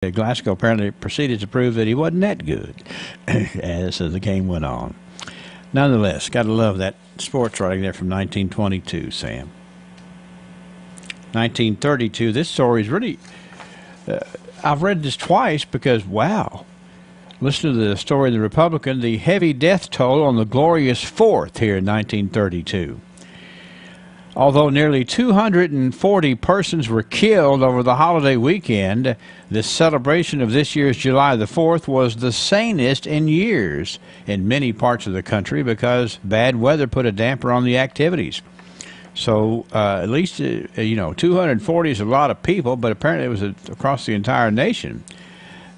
Glasgow apparently proceeded to prove that he wasn't that good as the game went on. Nonetheless, got to love that sports writing there from 1922, Sam. 1932, this story is really, I've read this twice because, wow. Listen to the story of the Republican, the heavy death toll on the glorious 4th here in 1932. Although nearly 240 persons were killed over the holiday weekend, the celebration of this year's July the 4th was the sanest in years in many parts of the country because bad weather put a damper on the activities. So at least, 240 is a lot of people, but apparently it was across the entire nation.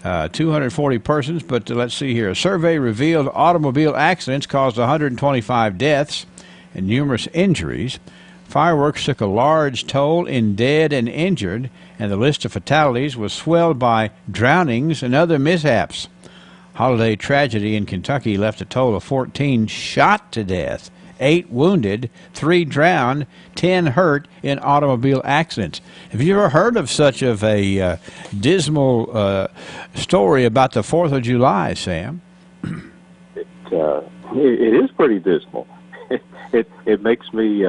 240 persons, but let's see here. A survey revealed automobile accidents caused 125 deaths and numerous injuries. Fireworks took a large toll in dead and injured, and the list of fatalities was swelled by drownings and other mishaps. Holiday tragedy in Kentucky left a toll of 14 shot to death, 8 wounded, 3 drowned, 10 hurt in automobile accidents. Have you ever heard of such of a dismal story about the 4th of July, Sam? It is pretty dismal. It makes me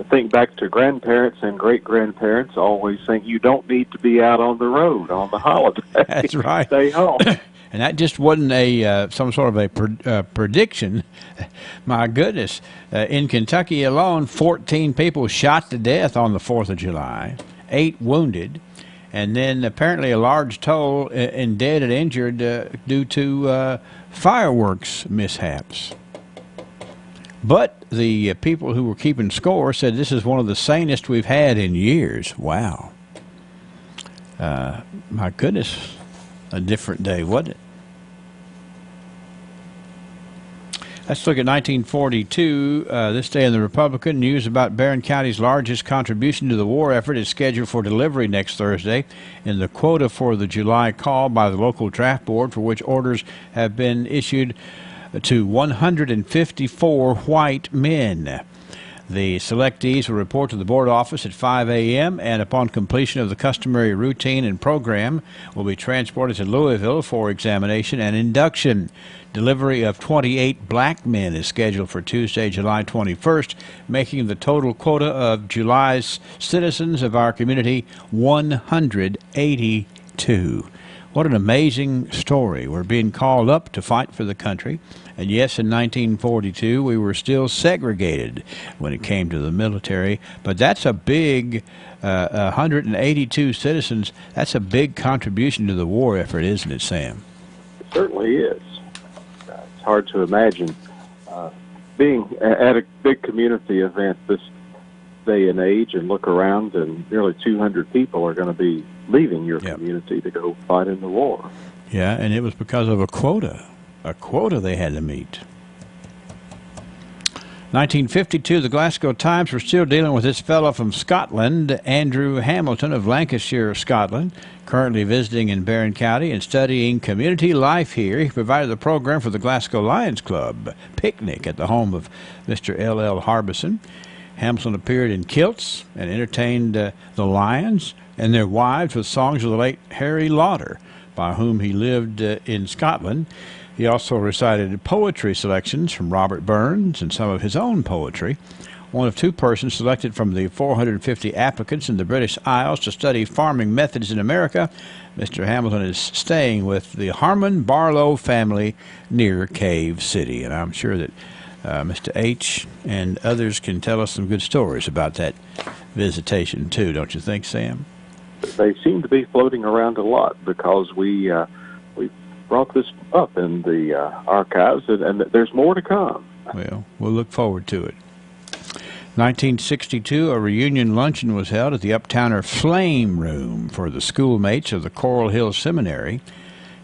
think back to grandparents and great-grandparents always saying you don't need to be out on the road on the holiday. That's right. Stay home. And that just wasn't some sort of a prediction. My goodness. In Kentucky alone, 14 people shot to death on the 4th of July, 8 wounded, and then apparently a large toll in dead and injured due to fireworks mishaps. But the people who were keeping score said this is one of the sanest we've had in years. Wow. My goodness. A different day, wasn't it? Let's look at 1942. This day in the Republican, news about Barron County's largest contribution to the war effort is scheduled for delivery next Thursday in the quota for the July call by the local draft board, for which orders have been issued to 154 white men. The selectees will report to the board office at 5 a.m. and upon completion of the customary routine and program will be transported to Louisville for examination and induction. Delivery of 28 black men is scheduled for Tuesday, July 21st, making the total quota of July's citizens of our community 182. What an amazing story. We're being called up to fight for the country. And yes, in 1942, we were still segregated when it came to the military. But that's a big, 182 citizens, that's a big contribution to the war effort, isn't it, Sam? It certainly is. It's hard to imagine being at a big community event this day and age and look around and nearly 200 people are going to be leaving your community to go fight in the war. Yeah, and it was because of a quota they had to meet. 1952, the Glasgow Times were still dealing with this fellow from Scotland, Andrew Hamilton of Lancashire, Scotland, currently visiting in Barron County and studying community life here. He provided the program for the Glasgow Lions Club picnic at the home of Mr. L.L. Harbison. Hamilton appeared in kilts and entertained the Lions and their wives with songs of the late Harry Lauder, by whom he lived in Scotland. He also recited poetry selections from Robert Burns and some of his own poetry. One of 2 persons selected from the 450 applicants in the British Isles to study farming methods in America. Mr. Hamilton is staying with the Harmon Barlow family near Cave City, and I'm sure that Mr. H. and others can tell us some good stories about that visitation, too, don't you think, Sam? They seem to be floating around a lot because we brought this up in the archives, and there's more to come. Well, we'll look forward to it. 1962, a reunion luncheon was held at the Uptowner Flame Room for the schoolmates of the Coral Hill Seminary.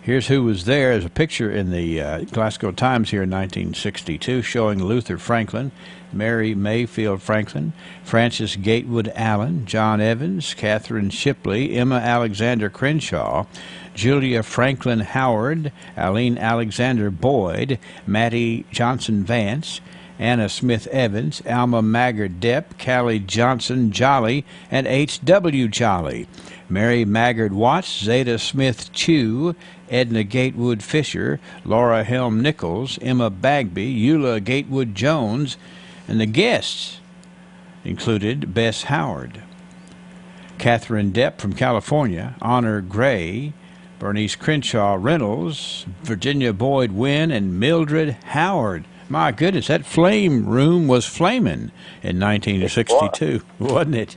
Here's who was there. There's a picture in the Glasgow Times here in 1962 showing Luther Franklin, Mary Mayfield Franklin, Francis Gatewood Allen, John Evans, Catherine Shipley, Emma Alexander Crenshaw, Julia Franklin Howard, Aline Alexander Boyd, Mattie Johnson Vance, Anna Smith Evans, Alma Maggard Depp, Callie Johnson Jolly, and H.W. Jolly. Mary Maggard Watts, Zeta Smith Chew, Edna Gatewood Fisher, Laura Helm Nichols, Emma Bagby, Eula Gatewood Jones, and the guests included Bess Howard, Catherine Depp from California, Honor Gray, Bernice Crenshaw Reynolds, Virginia Boyd Wynn, and Mildred Howard. My goodness, that flame room was flaming in 1962, wasn't it?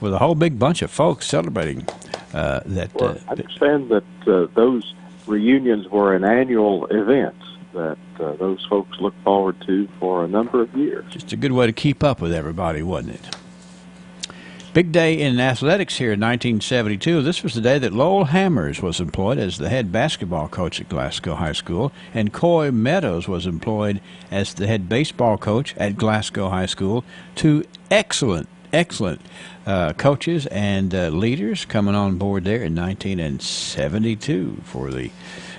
With a whole big bunch of folks celebrating that. Well, I understand that those reunions were an annual event that those folks look forward to for a number of years. Just a good way to keep up with everybody, wasn't it? Big day in athletics here in 1972. This was the day that Lowell Hammers was employed as the head basketball coach at Glasgow High School, and Coy Meadows was employed as the head baseball coach at Glasgow High School. Two excellent coaches and leaders coming on board there in 1972 for the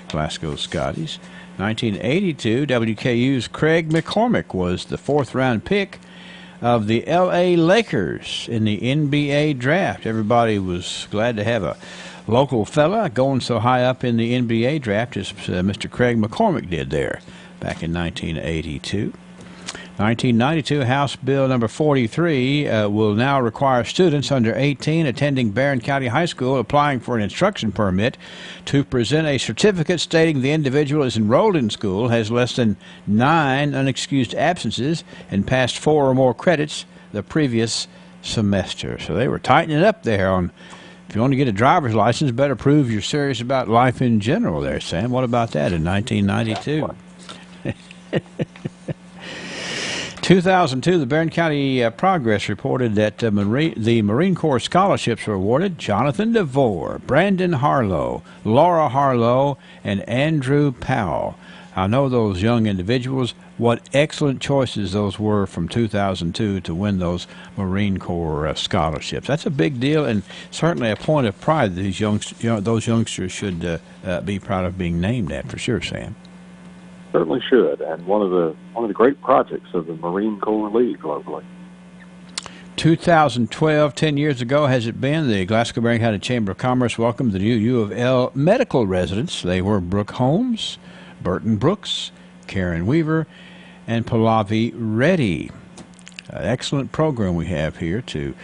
Glasgow Scotties. 1982, WKU's Craig McCormick was the fourth-round pick of the L.A. Lakers in the NBA draft. Everybody was glad to have a local fella going so high up in the NBA draft as Mr. Craig McCormick did there back in 1982. 1992, House Bill number 43 will now require students under 18 attending Barron County High School applying for an instruction permit to present a certificate stating the individual is enrolled in school, has less than 9 unexcused absences, and passed 4 or more credits the previous semester. So they were tightening it up there on, if you want to get a driver's license, better prove you're serious about life in general there, Sam. What about that in 1992? 2002, the Barron County Progress reported that the Marine Corps scholarships were awarded Jonathan DeVore, Brandon Harlow, Laura Harlow, and Andrew Powell. I know those young individuals. What excellent choices those were from 2002 to win those Marine Corps scholarships. That's a big deal, and certainly a point of pride that those youngsters should be proud of being named at, for sure, Sam. Certainly should, and one of the great projects of the Marine Corps League globally. 2012, 10 years ago, has it been, the Glasgow Barron County Chamber of Commerce welcomed the new U of L medical residents. They were Brooke Holmes, Burton Brooks, Karen Weaver, and Pallavi Reddy. Excellent program we have here to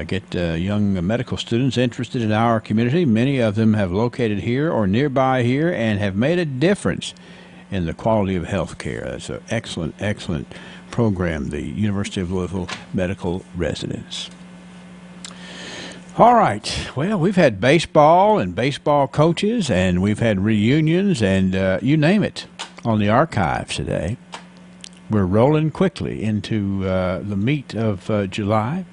get young medical students interested in our community. Many of them have located here or nearby here and have made a difference in the quality of health care. That's an excellent program, the University of Louisville Medical Residents. All right. Well, we've had baseball and baseball coaches, and we've had reunions, and you name it on the archives today. We're rolling quickly into the meat of July,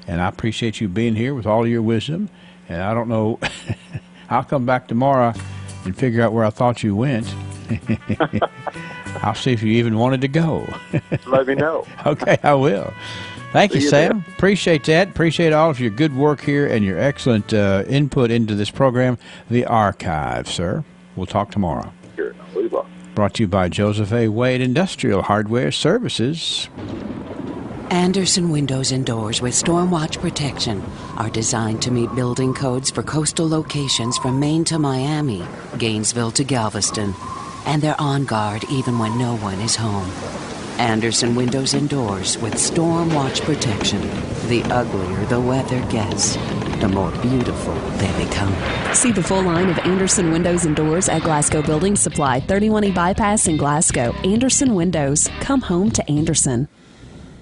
and I appreciate you being here with all your wisdom. And I don't know, I'll come back tomorrow and figure out where I thought you went. I'll see if you even wanted to go. Let me know. Okay, I will. Thank you, Sam. There. Appreciate that. Appreciate all of your good work here and your excellent input into this program, The Archive, sir. We'll talk tomorrow. Sure. We will. Brought to you by Joseph A. Wade Industrial Hardware Services. Andersen Windows and Doors with Stormwatch protection are designed to meet building codes for coastal locations from Maine to Miami, Gainesville to Galveston, and they're on guard even when no one is home. Andersen Windows and Doors with Stormwatch protection. The uglier the weather gets, the more beautiful they become. See the full line of Andersen Windows and Doors at Glasgow Building Supply, 31E Bypass in Glasgow. Andersen Windows. Come home to Andersen.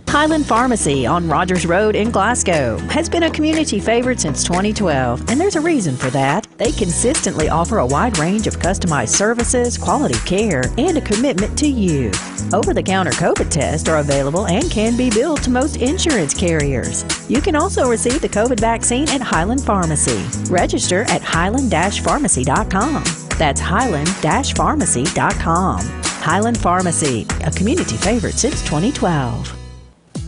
Highland Pharmacy on Rogers Road in Glasgow has been a community favorite since 2012, and there's a reason for that. They consistently offer a wide range of customized services, quality care, and a commitment to you. Over-the-counter COVID tests are available and can be billed to most insurance carriers. You can also receive the COVID vaccine at Highland Pharmacy. Register at highland-pharmacy.com. That's highland-pharmacy.com. Highland Pharmacy, a community favorite since 2012.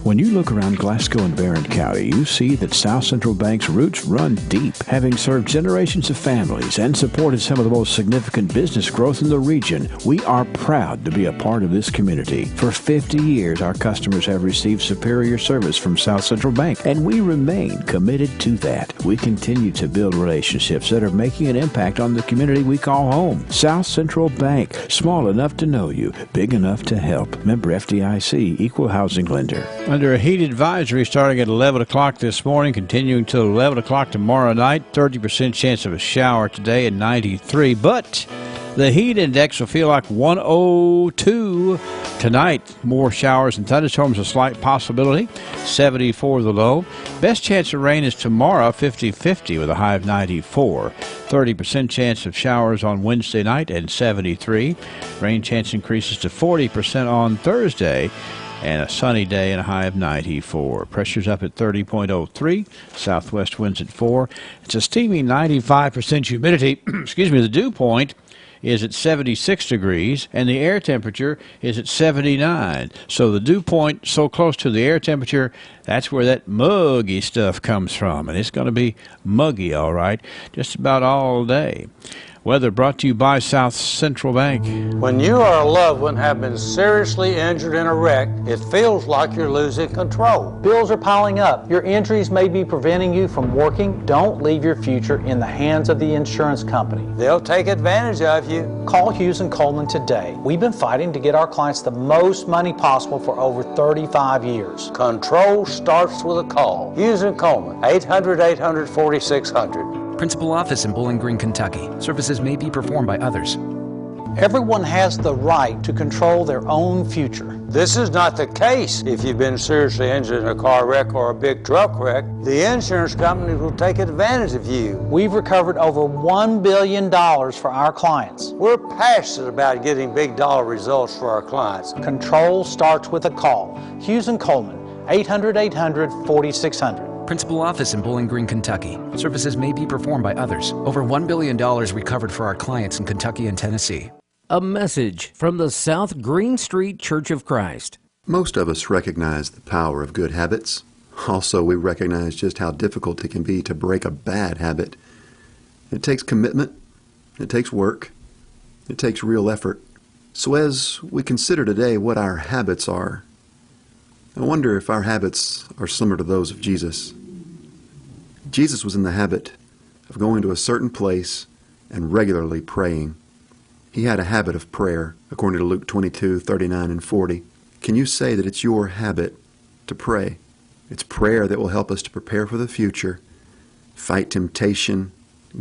When you look around Glasgow and Barron County, you see that South Central Bank's roots run deep, having served generations of families and supported some of the most significant business growth in the region. We are proud to be a part of this community. For 50 years, our customers have received superior service from South Central Bank, and we remain committed to that. We continue to build relationships that are making an impact on the community we call home. South Central Bank, small enough to know you, big enough to help. Member FDIC, Equal Housing Lender. Under a heat advisory starting at 11 o'clock this morning, continuing till 11 o'clock tomorrow night. 30% chance of a shower today at 93. But the heat index will feel like 102 tonight. More showers and thunderstorms, a slight possibility. 74 the low. Best chance of rain is tomorrow, 50-50 with a high of 94. 30% chance of showers on Wednesday night and 73. Rain chance increases to 40% on Thursday. And a sunny day and a high of 94. Pressure's up at 30.03. Southwest winds at 4. It's a steamy 95% humidity. Excuse me, the dew point is at 76 degrees, and the air temperature is at 79. So the dew point so close to the air temperature, that's where that muggy stuff comes from. And it's going to be muggy, all right, just about all day. Weather brought to you by South Central Bank. When you or a loved one have been seriously injured in a wreck, it feels like you're losing control. Bills are piling up. Your injuries may be preventing you from working. Don't leave your future in the hands of the insurance company. They'll take advantage of you. Call Hughes & Coleman today. We've been fighting to get our clients the most money possible for over 35 years. Control starts with a call. Hughes & Coleman, 800-800-4600. Principal office in Bowling Green, Kentucky. Services may be performed by others. Everyone has the right to control their own future. This is not the case if you've been seriously injured in a car wreck or a big truck wreck. The insurance company will take advantage of you. We've recovered over $1 billion for our clients. We're passionate about getting big dollar results for our clients. Control starts with a call. Hughes & Coleman, 800-800-4600. Principal office in Bowling Green, Kentucky. Services may be performed by others. Over $1 billion recovered for our clients in Kentucky and Tennessee. A message from the South Green Street Church of Christ. Most of us recognize the power of good habits. Also, we recognize just how difficult it can be to break a bad habit. It takes commitment. It takes work. It takes real effort. So as we consider today what our habits are, I wonder if our habits are similar to those of Jesus. Jesus was in the habit of going to a certain place and regularly praying. He had a habit of prayer, according to Luke 22:39 and 40. Can you say that it's your habit to pray? It's prayer that will help us to prepare for the future, fight temptation,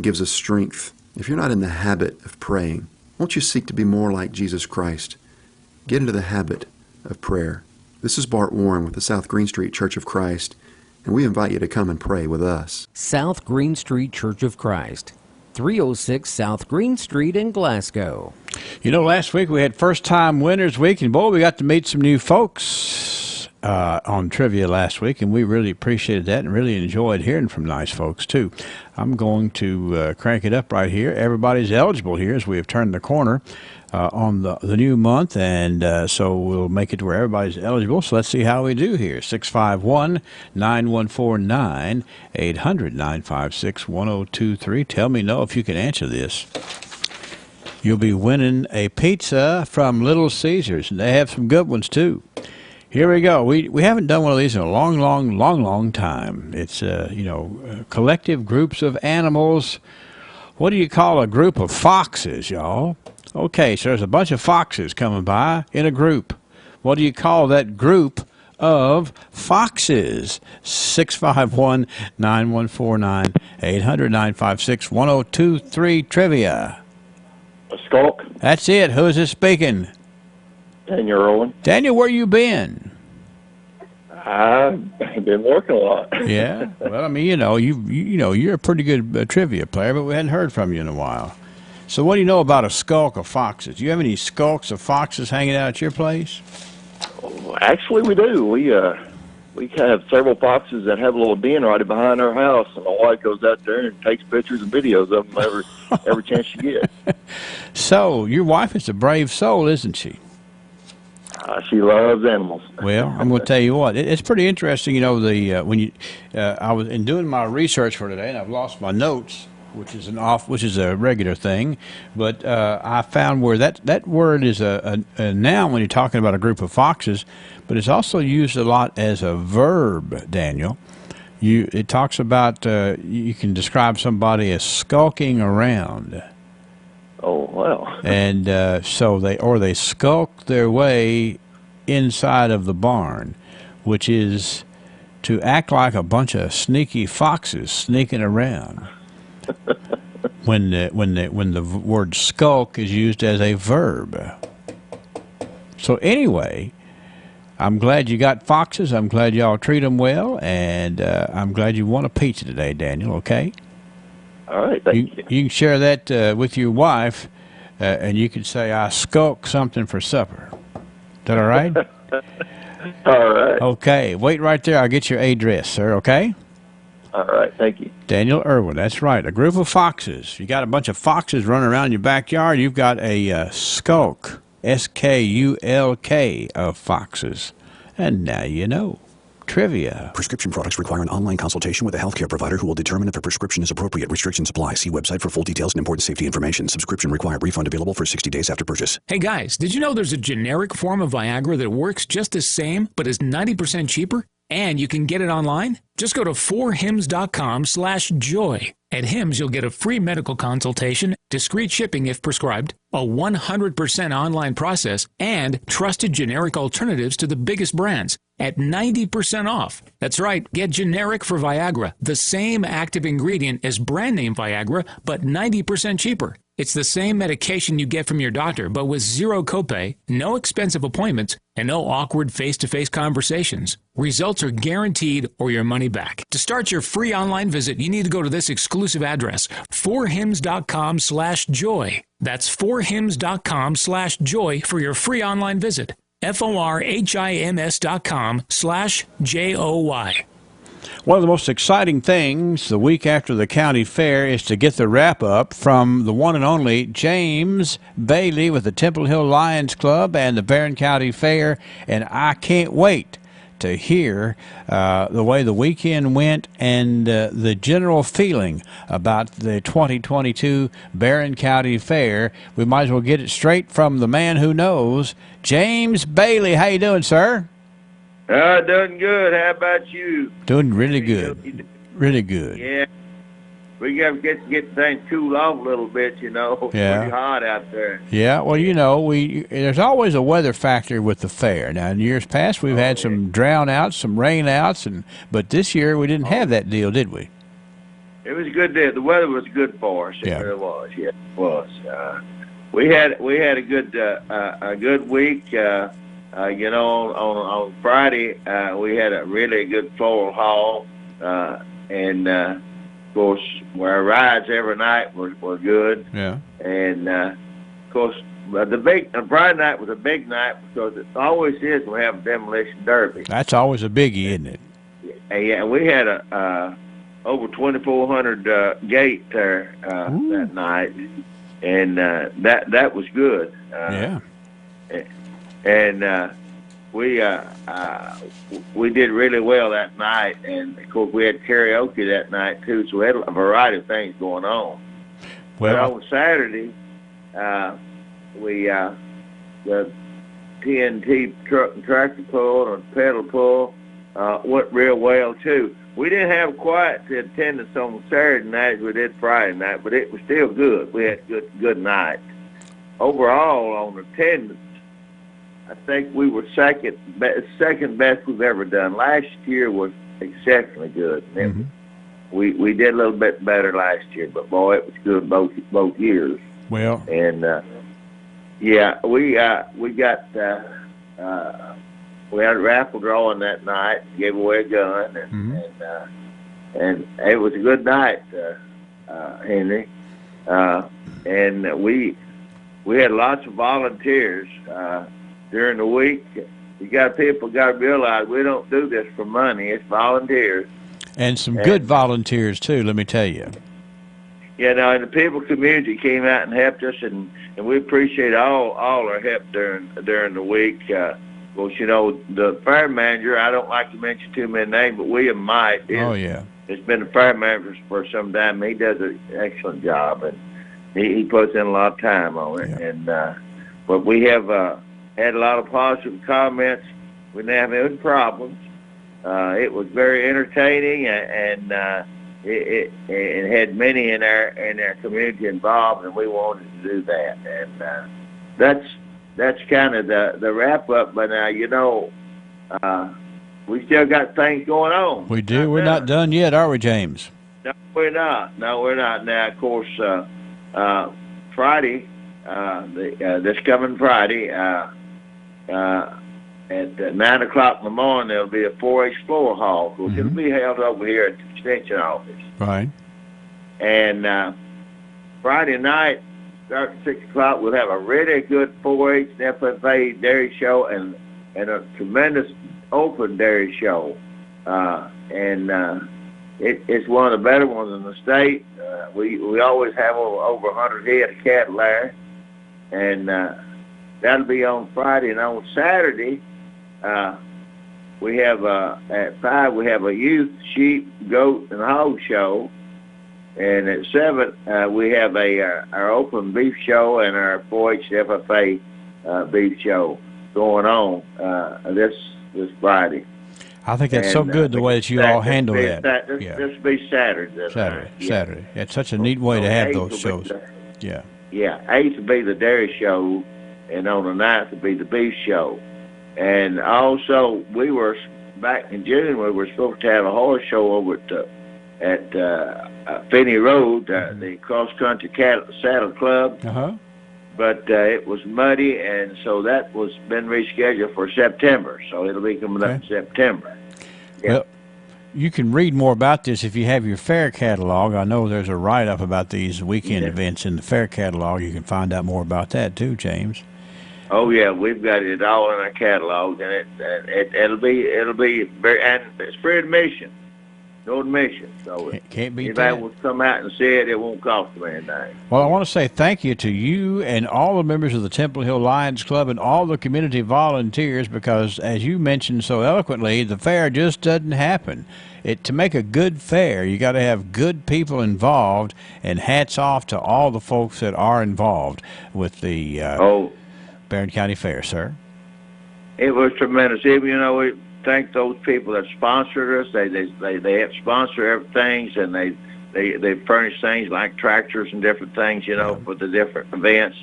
gives us strength. If you're not in the habit of praying, won't you seek to be more like Jesus Christ? Get into the habit of prayer. This is Bart Warren with the South Green Street Church of Christ, and we invite you to come and pray with us. South Green Street Church of Christ, 306 South Green Street in Glasgow. You know, last week we had First Time Winners Week, and boy, we got to meet some new folks on trivia last week, and we really appreciated that and really enjoyed hearing from nice folks, too. I'm going to crank it up right here. Everybody's eligible here as we have turned the corner on the new month, and so we'll make it to where everybody's eligible. So let's see how we do here. 651-9149, 800-956-1023. Tell me if you can answer this. You'll be winning a pizza from Little Caesars, and they have some good ones too. Here we go. We haven't done one of these in a long time. It's collective groups of animals. What do you call a group of foxes, y'all? Okay, so there's a bunch of foxes coming by in a group. What do you call that group of foxes? 651-9149, 800-956-1023 trivia. A skulk. That's it. Who is this speaking? Daniel Rowan. Daniel, where you been? I've been working a lot. Yeah. Well, I mean, you're a pretty good trivia player, but we hadn't heard from you in a while. So what do you know about a skulk of foxes? Do you have any skulks of foxes hanging out at your place? Actually, we do. We have several foxes that have a little den right behind our house, and my wife goes out there and takes pictures and videos of them every chance she gets. So your wife is a brave soul, isn't she? She loves animals. Well, I'm going to tell you what. It's pretty interesting. You know, when you I was in doing my research for today, and I've lost my notes, which is a regular thing. But I found where that word is a noun when you're talking about a group of foxes, but it's also used a lot as a verb, Daniel. It talks about you can describe somebody as skulking around. Oh, well. And so they skulk their way inside of the barn, which is to act like a bunch of sneaky foxes sneaking around. when the word skulk is used as a verb. So anyway, I'm glad you got foxes. I'm glad y'all treat them well, and I'm glad you won a pizza today, Daniel. Okay. All right, thank you. You can share that with your wife, and you can say, I skulk something for supper. Is that all right? All right. Okay, wait right there. I'll get your address, sir, okay? All right, thank you. Daniel Irwin, that's right. A group of foxes. You got a bunch of foxes running around your backyard. You've got a skulk, SKULK, of foxes. And now you know. Trivia. Prescription products require an online consultation with a healthcare provider who will determine if a prescription is appropriate. Restrictions apply. See website for full details and important safety information. Subscription required. Refund available for 60 days after purchase. Hey guys, did you know there's a generic form of Viagra that works just the same but is 90% cheaper? And you can get it online? Just go to 4hims.com/joy. At Hims, you'll get a free medical consultation, discreet shipping if prescribed, a 100% online process, and trusted generic alternatives to the biggest brands at 90% off. That's right, get generic for Viagra, the same active ingredient as brand name Viagra, but 90% cheaper. It's the same medication you get from your doctor, but with zero copay, no expensive appointments, and no awkward face-to-face conversations. Results are guaranteed or your money back. To start your free online visit, you need to go to this exclusive address, 4hims.com/joy. That's 4hims.com/joy for your free online visit. FORHIMS.com/JOY. One of the most exciting things the week after the county fair is to get the wrap-up from the one and only James Bailey with the Temple Hill Lions Club and the Barron County Fair, and I can't wait to hear the way the weekend went and the general feeling about the 2022 Barron County Fair. We might as well get it straight from the man who knows, James Bailey. How you doing, sir? Doing good. How about you? Doing really good. Really good. Yeah. We got to get things cool off a little bit, you know. It's pretty hot out there. Yeah, well, you know, there's always a weather factor with the fair. Now, in years past, we've had some drown outs, some rain outs, but this year we didn't have that deal, did we? It was a good day. The weather was good for us. It really was. Yeah, it was. We had a good week. You know, on Friday, we had a really good full haul, and of course, our rides every night were good. Yeah. And of course, Friday night was a big night because it always is when we have a demolition derby. That's always a biggie, isn't it? Yeah, we had over 2,400 gate there that night, and that was good. Yeah. And we did really well that night, and of course we had karaoke that night too, so we had a variety of things going on. Well, but on Saturday, the TNT truck and tractor pull and pedal pull went real well too. We didn't have quite the attendance on Saturday night as we did Friday night, but it was still good. We had good night. Overall, on attendance, I think we were second best we've ever done. Last year was exceptionally good. Mm-hmm. We did a little bit better last year, but boy, it was good both years. Well, and we got we had a raffle drawing that night, gave away a gun, and it was a good night, Henry. And we had lots of volunteers. During the week, people got to realize we don't do this for money. It's volunteers. And some good volunteers, too, let me tell you. You know, and the people community came out and helped us, and we appreciate all our help during the week. course, you know, the fair manager, I don't like to mention too many names, but William Might has been the fair manager for some time. He does an excellent job, and he puts in a lot of time on it. And but we have had a lot of positive comments. We didn't have any problems. It was very entertaining, and it had many in our community involved, and we wanted to do that. And that's kind of the wrap up. But now, you know, we still got things going on. We do. We're not done yet, are we, James? No, we're not. Now, of course, Friday, this coming Friday, at 9 o'clock in the morning, there'll be a 4-H floor hall. It'll be held over here at the extension office. Right. And Friday night, starting at 6 o'clock, we'll have a really good 4-H and FFA dairy show and a tremendous open dairy show. It's one of the better ones in the state. We always have over 100 head of cattle there. And that'll be on Friday. And on Saturday, we have at 5 we have a youth sheep, goat, and hog show, and at 7 we have our open beef show and our 4-H FFA beef show going on this Friday. I think that's so good the way that you all handle that. This will be Saturday. Saturday. It's such a neat way to have those shows. Yeah, 8th will be the dairy show, and on the 9th will be the beef show. And also, we were back in June. We were supposed to have a horse show over at Finney Road, the Cross Country Saddle Club. But it was muddy, and so that was been rescheduled for September. So it'll be coming up in September. Yeah. Well, you can read more about this if you have your fair catalog. I know there's a write-up about these weekend events in the fair catalog. You can find out more about that too, James. Oh yeah, we've got it all in our catalog, and it'll be very, and it's free admission, no admission. So it can't be. Anybody will come out and see it. It won't cost them anything. Well, I want to say thank you to you and all the members of the Temple Hill Lions Club and all the community volunteers, because as you mentioned so eloquently, the fair just doesn't happen. To make a good fair, you got to have good people involved, and hats off to all the folks that are involved with the Barron County Fair, sir. It was tremendous. You know, we thank those people that sponsored us. They have sponsored everything, and they furnish things like tractors and different things, you know, for the different events.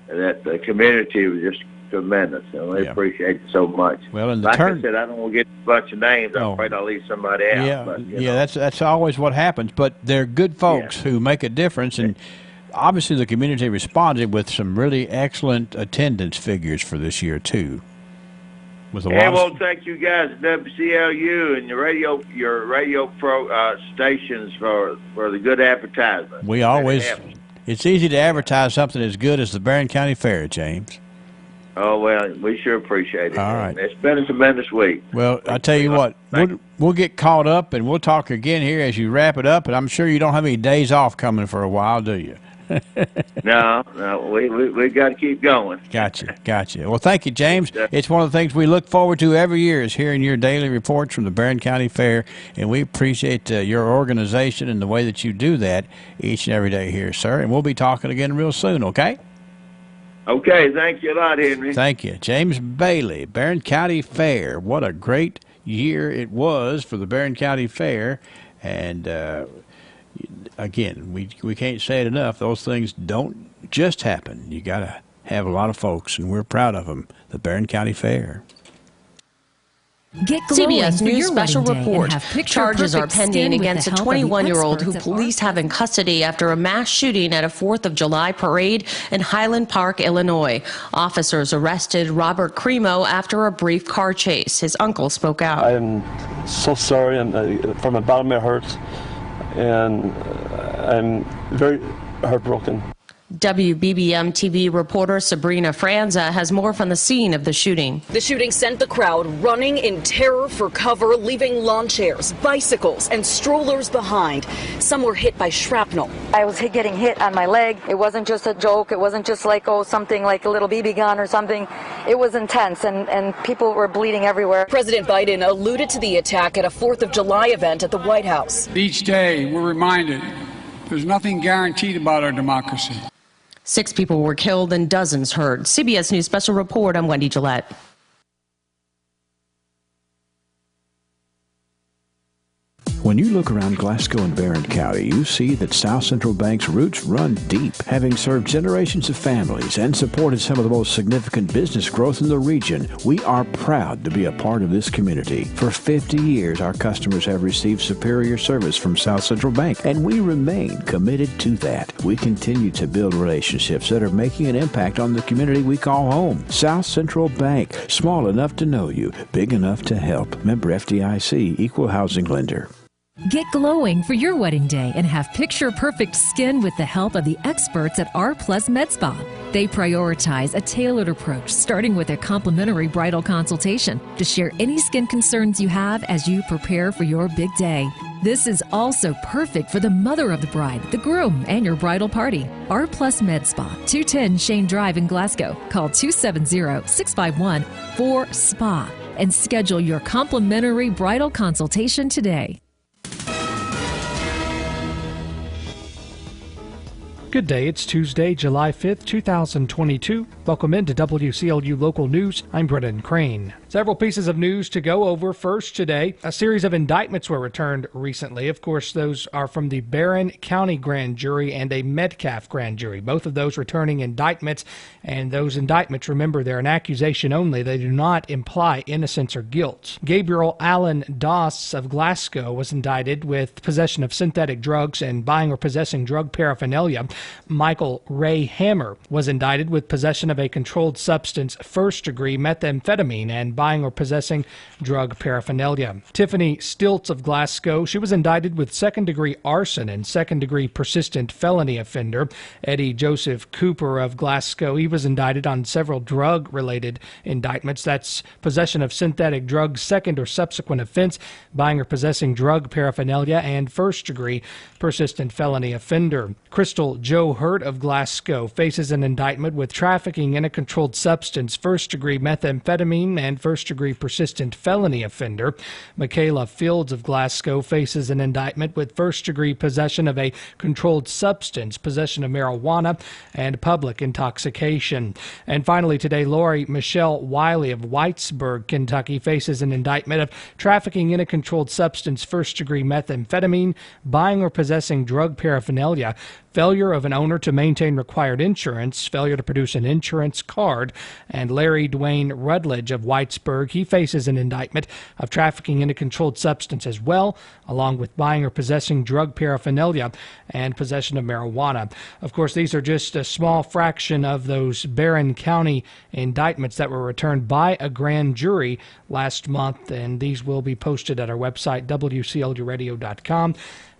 That the community was just tremendous, and we appreciate it so much. Well, in the like I said, I don't want to get a bunch of names. I'm afraid I'll leave somebody out. Yeah, but, you know. That's always what happens. But they're good folks who make a difference, and obviously the community responded with some really excellent attendance figures for this year too. Well, thank you guys at WCLU and your radio stations for the good advertisement. It's easy to advertise something as good as the Barron County Fair, James. Oh, well, we sure appreciate it. All right. It's been a tremendous week. Well, I tell you what, we'll get caught up, and we'll talk again here as you wrap it up, and I'm sure you don't have any days off coming for a while, do you? No, we got to keep going. Gotcha. Well, thank you, James. It's one of the things we look forward to every year is hearing your daily reports from the Barron County Fair, and we appreciate your organization and the way that you do that each and every day here, sir. And we'll be talking again real soon, okay? Okay, thank you a lot, Henry. Thank you. James Bailey, Barron County Fair. What a great year it was for the Barron County Fair, and again, we can't say it enough. Those things don't just happen. You got to have a lot of folks, and we're proud of them. The Barron County Fair. Get CBS News special report. Charges are pending against a 21-year-old who police have in custody after a mass shooting at a 4th of July parade in Highland Park, Illinois. Officers arrested Robert Cremo after a brief car chase. His uncle spoke out. I am so sorry, and from the bottom of my heart, and I'm very heartbroken. WBBM TV reporter Sabrina Franza has more from the scene of the shooting. The shooting sent the crowd running in terror for cover, leaving lawn chairs, bicycles, and strollers behind. Some were hit by shrapnel. I was getting hit on my leg. It wasn't just a joke. It wasn't just like, something like a little BB gun or something. It was intense, and people were bleeding everywhere. President Biden alluded to the attack at a 4th of July event at the White House. Each day, we're reminded there's nothing guaranteed about our democracy. 6 people were killed and dozens hurt. CBS News Special Report, I'm Wendy Gillette. When you look around Glasgow and Barron County, you see that South Central Bank's roots run deep, having served generations of families and supported some of the most significant business growth in the region. We are proud to be a part of this community. For 50 years, our customers have received superior service from South Central Bank, and we remain committed to that. We continue to build relationships that are making an impact on the community we call home. South Central Bank, small enough to know you, big enough to help. Member FDIC, Equal Housing Lender. Get glowing for your wedding day and have picture-perfect skin with the help of the experts at R Plus Med Spa. They prioritize a tailored approach, starting with a complimentary bridal consultation to share any skin concerns you have as you prepare for your big day. This is also perfect for the mother of the bride, the groom, and your bridal party. R Plus Med Spa, 210 Shane Drive in Glasgow. Call 270-651-4SPA and schedule your complimentary bridal consultation today. Good day, it's Tuesday, July 5th, 2022. Welcome into WCLU Local News. I'm Brendan Crane. Several pieces of news to go over. First today, a series of indictments were returned recently. Of course, those are from the Barron County Grand Jury and a Metcalfe Grand Jury. Both of those returning indictments, and those indictments, remember, they're an accusation only. They do not imply innocence or guilt. Gabriel Allen Doss of Glasgow was indicted with possession of synthetic drugs and buying or possessing drug paraphernalia. Michael Ray Hammer was indicted with possession of a controlled substance, first-degree methamphetamine, and buying or possessing drug paraphernalia. Tiffany Stilts of Glasgow, she was indicted with second-degree arson and second-degree persistent felony offender. Eddie Joseph Cooper of Glasgow, he was indicted on several drug-related indictments. That's possession of synthetic drugs, second or subsequent offense, buying or possessing drug paraphernalia, and first-degree persistent felony offender. Crystal Joe Hurt of Glasgow faces an indictment with trafficking in a controlled substance, first-degree methamphetamine, and first-degree persistent felony offender. Michaela Fields of Glasgow faces an indictment with first-degree possession of a controlled substance, possession of marijuana, and public intoxication. And finally today, Lori Michelle Wiley of Whitesburg, Kentucky, faces an indictment of trafficking in a controlled substance, first-degree methamphetamine, buying or possessing drug paraphernalia, failure of an owner to maintain required insurance, failure to produce an insurance card. And Larry Dwayne Rutledge of Whitesburg, he faces an indictment of trafficking in a controlled substance as well, along with buying or possessing drug paraphernalia and possession of marijuana. Of course, these are just a small fraction of those Barron County indictments that were returned by a grand jury last month, and these will be posted at our website, WCLUradio.com.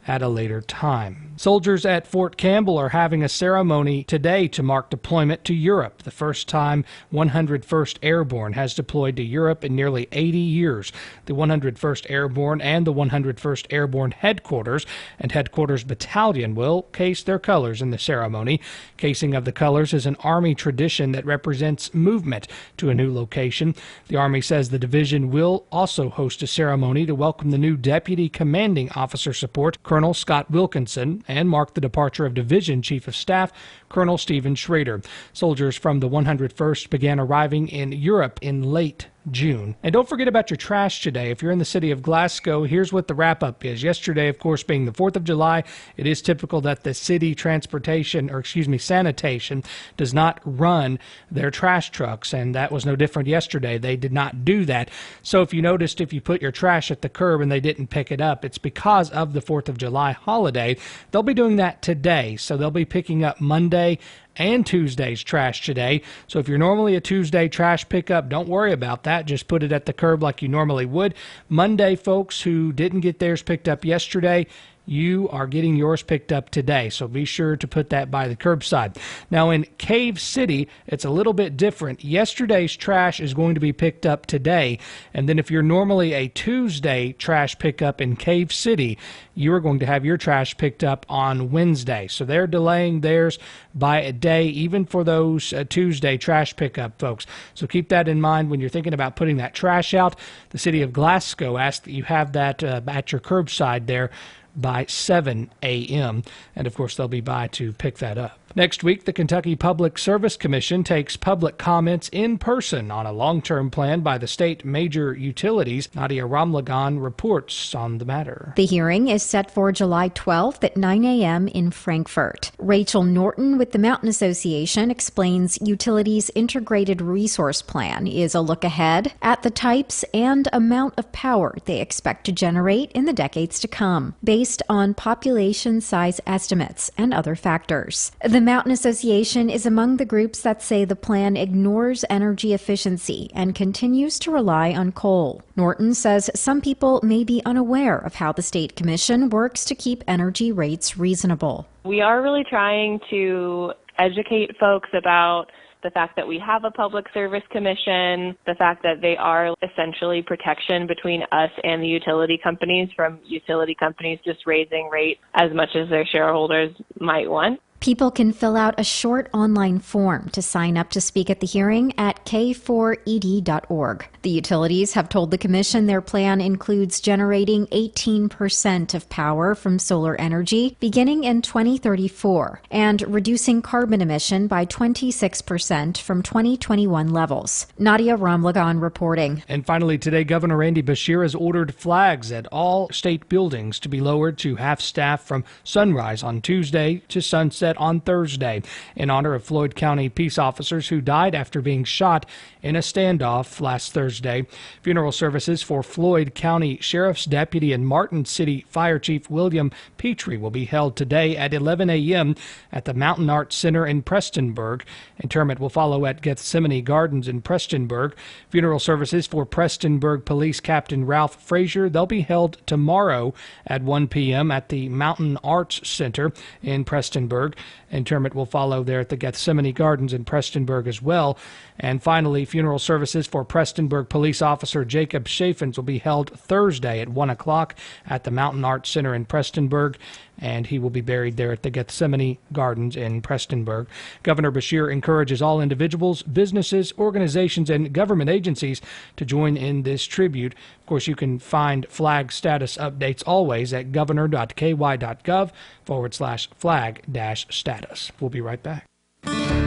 at a later time. Soldiers at Fort Campbell are having a ceremony today to mark deployment to Europe, the first time 101st Airborne has deployed to Europe in nearly 80 years. The 101st Airborne and the 101st Airborne Headquarters and Headquarters Battalion will case their colors in the ceremony. Casing of the colors is an Army tradition that represents movement to a new location. The Army says the division will also host a ceremony to welcome the new Deputy Commanding Officer Support, Colonel Scott Wilkinson, and mark the departure of Division Chief of Staff, Colonel Stephen Schrader. Soldiers from the 101st began arriving in Europe in late June. And don't forget about your trash today. If you're in the city of Glasgow, here's what the wrap-up is. Yesterday, of course, being the 4th of July, it is typical that the city sanitation does not run their trash trucks, and that was no different yesterday. They did not do that. So if you noticed, if you put your trash at the curb and they didn't pick it up, it's because of the 4th of July holiday. They'll be doing that today, so they'll be picking up Monday and Tuesday's trash today. So if you're normally a Tuesday trash pickup, don't worry about that. Just put it at the curb like you normally would. Monday, folks who didn't get theirs picked up yesterday, you are getting yours picked up today. So be sure to put that by the curbside. Now in Cave City, it's a little bit different. Yesterday's trash is going to be picked up today. And then if you're normally a Tuesday trash pickup in Cave City, you're going to have your trash picked up on Wednesday. So they're delaying theirs by a day, even for those Tuesday trash pickup folks. So keep that in mind when you're thinking about putting that trash out. The city of Glasgow asks that you have that at your curbside there by 7 a.m. And, of course, they'll be by to pick that up. Next week, the Kentucky Public Service Commission takes public comments in person on a long-term plan by the state major utilities. Nadia Ramlagan reports on the matter. The hearing is set for July 12th at 9 a.m. in Frankfort. Rachel Norton with the Mountain Association explains utilities' integrated resource plan is a look ahead at the types and amount of power they expect to generate in the decades to come, based on population size estimates and other factors. The Mountain Association is among the groups that say the plan ignores energy efficiency and continues to rely on coal. Norton says some people may be unaware of how the State Commission works to keep energy rates reasonable. We are really trying to educate folks about the fact that we have a Public Service Commission, the fact that they are essentially protection between us and the utility companies from utility companies just raising rates as much as their shareholders might want. People can fill out a short online form to sign up to speak at the hearing at k4ed.org. The utilities have told the commission their plan includes generating 18% of power from solar energy beginning in 2034 and reducing carbon emission by 26% from 2021 levels. Nadia Ramlagan reporting. And finally today, Governor Andy Beshear has ordered flags at all state buildings to be lowered to half staff from sunrise on Tuesday to sunset on Thursday in honor of Floyd County peace officers who died after being shot in a standoff last Thursday. Funeral services for Floyd County Sheriff's Deputy and Martin City Fire Chief William Petrie will be held today at 11 a.m. at the Mountain Arts Center in Prestonburg. Interment will follow at Gethsemane Gardens in Prestonburg. Funeral services for Prestonburg Police Captain Ralph Frazier, they'll be held tomorrow at 1 p.m. at the Mountain Arts Center in Prestonburg. Interment will follow there at the Gethsemane Gardens in Prestonburg as well. And finally, funeral services for Prestonburg Police Officer Jacob Chaffins will be held Thursday at 1 o'clock at the Mountain Arts Center in Prestonburg, and he will be buried there at the Gethsemane Gardens in Prestonburg. Governor Beshear encourages all individuals, businesses, organizations, and government agencies to join in this tribute. Of course, you can find flag status updates always at governor.ky.gov/flag-status. We'll be right back.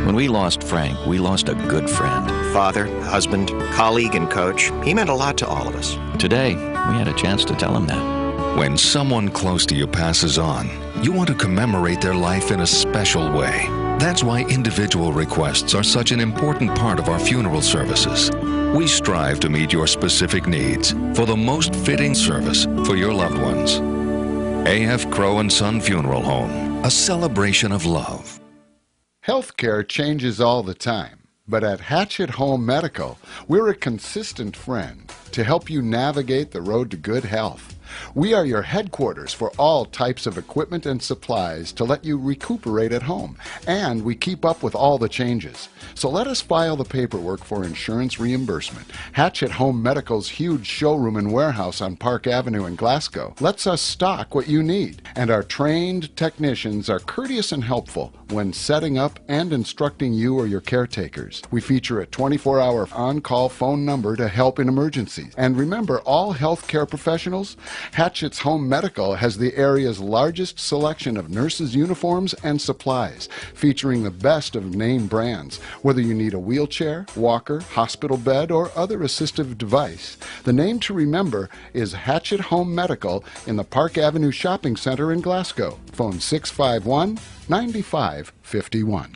When we lost Frank, we lost a good friend. Father, husband, colleague, and coach. He meant a lot to all of us. Today, we had a chance to tell him that. When someone close to you passes on, you want to commemorate their life in a special way. That's why individual requests are such an important part of our funeral services. We strive to meet your specific needs for the most fitting service for your loved ones. A.F. Crow & Son Funeral Home, a celebration of love. Healthcare changes all the time, but at Hatchet Home Medical, we're a consistent friend to help you navigate the road to good health. We are your headquarters for all types of equipment and supplies to let you recuperate at home, and we keep up with all the changes. So let us file the paperwork for insurance reimbursement. Hatchet Home Medical's huge showroom and warehouse on Park Avenue in Glasgow lets us stock what you need, and our trained technicians are courteous and helpful when setting up and instructing you or your caretakers. We feature a 24-hour on-call phone number to help in emergencies. And remember, all healthcare professionals, Hatchet's Home Medical has the area's largest selection of nurses' uniforms and supplies, featuring the best of name brands. Whether you need a wheelchair, walker, hospital bed, or other assistive device, the name to remember is Hatchet Home Medical in the Park Avenue Shopping Center in Glasgow. Phone 651-9551.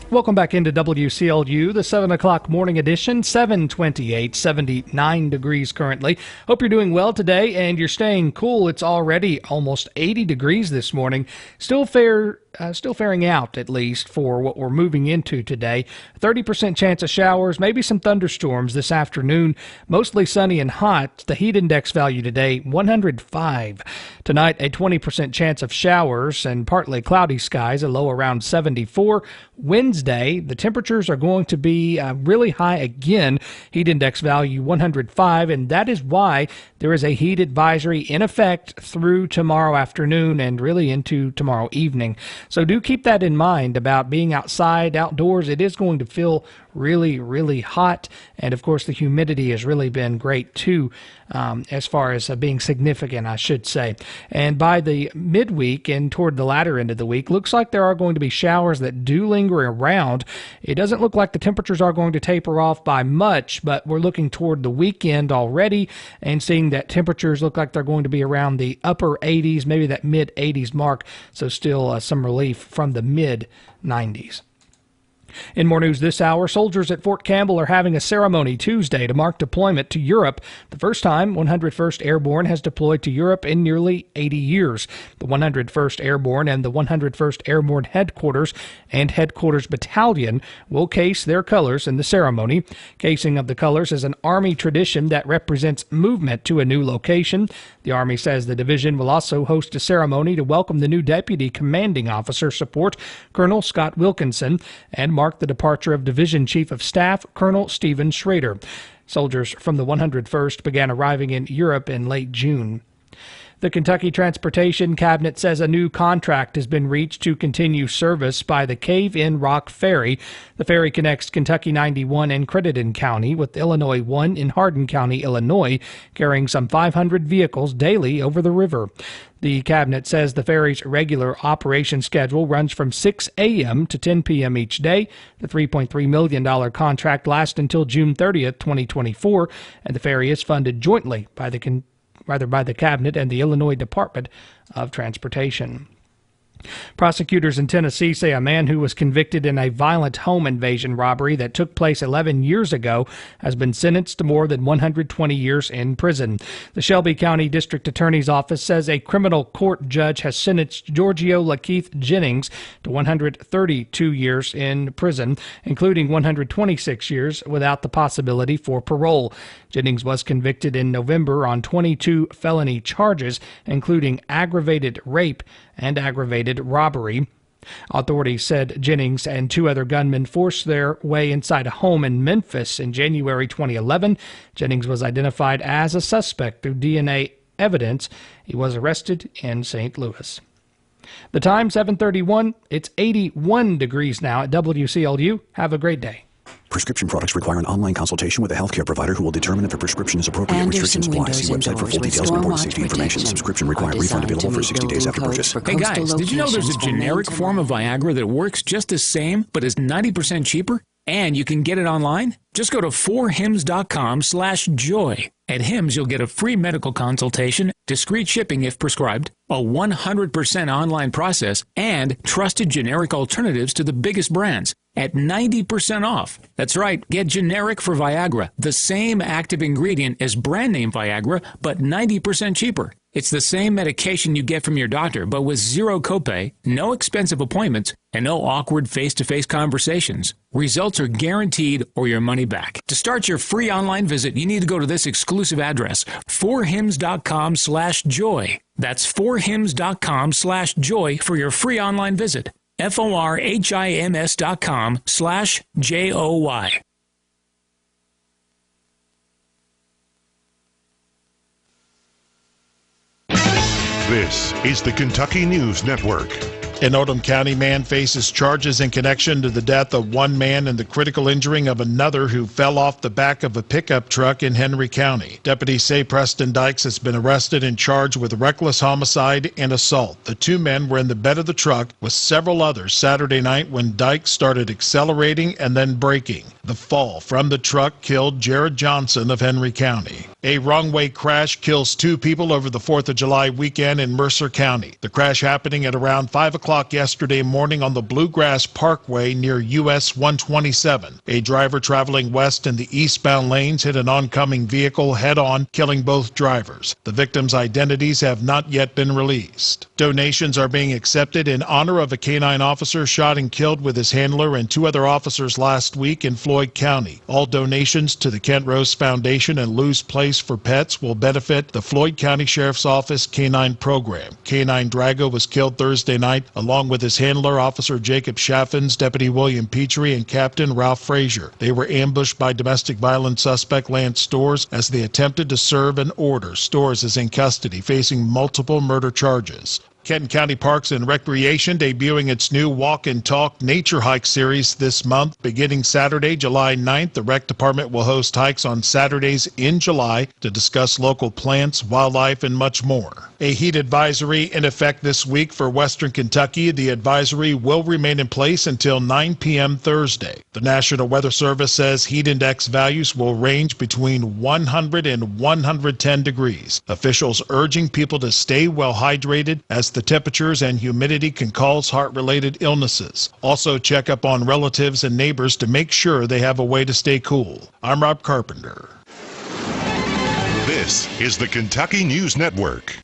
Welcome back into WCLU, the 7 o'clock morning edition, 7:28, 79 degrees currently. Hope you're doing well today and you're staying cool. It's already almost 80 degrees this morning. Still fair still faring out, at least, for what we're moving into today. 30% chance of showers, maybe some thunderstorms this afternoon. Mostly sunny and hot. The heat index value today, 105. Tonight, a 20% chance of showers and partly cloudy skies, a low around 74. Wednesday, the temperatures are going to be really high again. Heat index value 105, and that is why there is a heat advisory in effect through tomorrow afternoon and really into tomorrow evening. So do keep that in mind about being outside, outdoors. It is going to feel really, really hot. And of course, the humidity has really been great too, as far as being significant, I should say. And by the midweek and toward the latter end of the week, looks like there are going to be showers that do linger around. It doesn't look like the temperatures are going to taper off by much, but we're looking toward the weekend already and seeing that temperatures look like they're going to be around the upper 80s, maybe that mid 80s mark. So still some relief from the mid 90s. In more news this hour, soldiers at Fort Campbell are having a ceremony Tuesday to mark deployment to Europe. The first time 101st Airborne has deployed to Europe in nearly 80 years. The 101st Airborne and the 101st Airborne Headquarters and Headquarters Battalion will case their colors in the ceremony. Casing of the colors is an Army tradition that represents movement to a new location. The Army says the division will also host a ceremony to welcome the new Deputy Commanding Officer Support, Colonel Scott Wilkinson, and mark the departure of Division Chief of Staff, Colonel Stephen Schrader. Soldiers from the 101st began arriving in Europe in late June. The Kentucky Transportation Cabinet says a new contract has been reached to continue service by the Cave-In Rock Ferry. The ferry connects Kentucky 91 in Crittenden County with Illinois 1 in Hardin County, Illinois, carrying some 500 vehicles daily over the river. The cabinet says the ferry's regular operation schedule runs from 6 a.m. to 10 p.m. each day. The $3.3 million contract lasts until June 30th, 2024, and the ferry is funded jointly by the Cabinet and the Illinois Department of Transportation. Prosecutors in Tennessee say a man who was convicted in a violent home invasion robbery that took place 11 years ago has been sentenced to more than 120 years in prison. The Shelby County District Attorney's Office says a criminal court judge has sentenced Giorgio Lakeith Jennings to 132 years in prison, including 126 years without the possibility for parole. Jennings was convicted in November on 22 felony charges, including aggravated rape and aggravated robbery. Authorities said Jennings and two other gunmen forced their way inside a home in Memphis in January 2011. Jennings was identified as a suspect through DNA evidence. He was arrested in St. Louis. The time, 7:31. It's 81 degrees now at WCLU. Have a great day. Prescription products require an online consultation with a healthcare provider who will determine if a prescription is appropriate. Restrictions apply. See website for full details and important safety information. Subscription required. Refund available for 60 days after purchase. Hey guys, did you know there's a generic form of Viagra that works just the same but is 90% cheaper? And you can get it online? Just go to 4hims.com/joy. At Hims, you'll get a free medical consultation, discreet shipping if prescribed, a 100% online process, and trusted generic alternatives to the biggest brands at 90% off. That's right, get generic for Viagra, the same active ingredient as brand name Viagra, but 90% cheaper. It's the same medication you get from your doctor, but with zero copay, no expensive appointments, and no awkward face-to-face conversations. Results are guaranteed or your money back. To start your free online visit, you need to go to this exclusive address, 4hims.com/joy. That's 4hims.com/joy for your free online visit. FORHIMS.com/JOY. This is the Kentucky News Network. An Oldham County man faces charges in connection to the death of one man and the critical injuring of another who fell off the back of a pickup truck in Henry County. Deputies say Preston Dykes has been arrested and charged with reckless homicide and assault. The two men were in the bed of the truck with several others Saturday night when Dykes started accelerating and then braking. The fall from the truck killed Jared Johnson of Henry County. A wrong-way crash kills 2 people over the 4th of July weekend in Mercer County. The crash happening at around 5 o'clock yesterday morning on the Bluegrass Parkway near US 127. A driver traveling west in the eastbound lanes hit an oncoming vehicle head-on, killing both drivers. The victims' identities have not yet been released. Donations are being accepted in honor of a canine officer shot and killed with his handler and 2 other officers last week in Floyd County. All donations to the Kent Rose Foundation and Lou's Place for Pets will benefit the Floyd County Sheriff's Office Canine Program. Canine Drago was killed Thursday night along with his handler, Officer Jacob Chaffins, Deputy William Petrie, and Captain Ralph Frazier. They were ambushed by domestic violence suspect Lance Stores as they attempted to serve an order. Stores is in custody, facing multiple murder charges. Kenton County Parks and Recreation debuting its new Walk and Talk Nature Hike series this month. Beginning Saturday, July 9th, the Rec Department will host hikes on Saturdays in July to discuss local plants, wildlife, and much more. A heat advisory in effect this week for Western Kentucky. The advisory will remain in place until 9 p.m. Thursday. The National Weather Service says heat index values will range between 100 and 110 degrees. Officials urging people to stay well hydrated as the temperatures and humidity can cause heart-related illnesses. Also check up on relatives and neighbors to make sure they have a way to stay cool. I'm Rob Carpenter. This is the Kentucky News Network.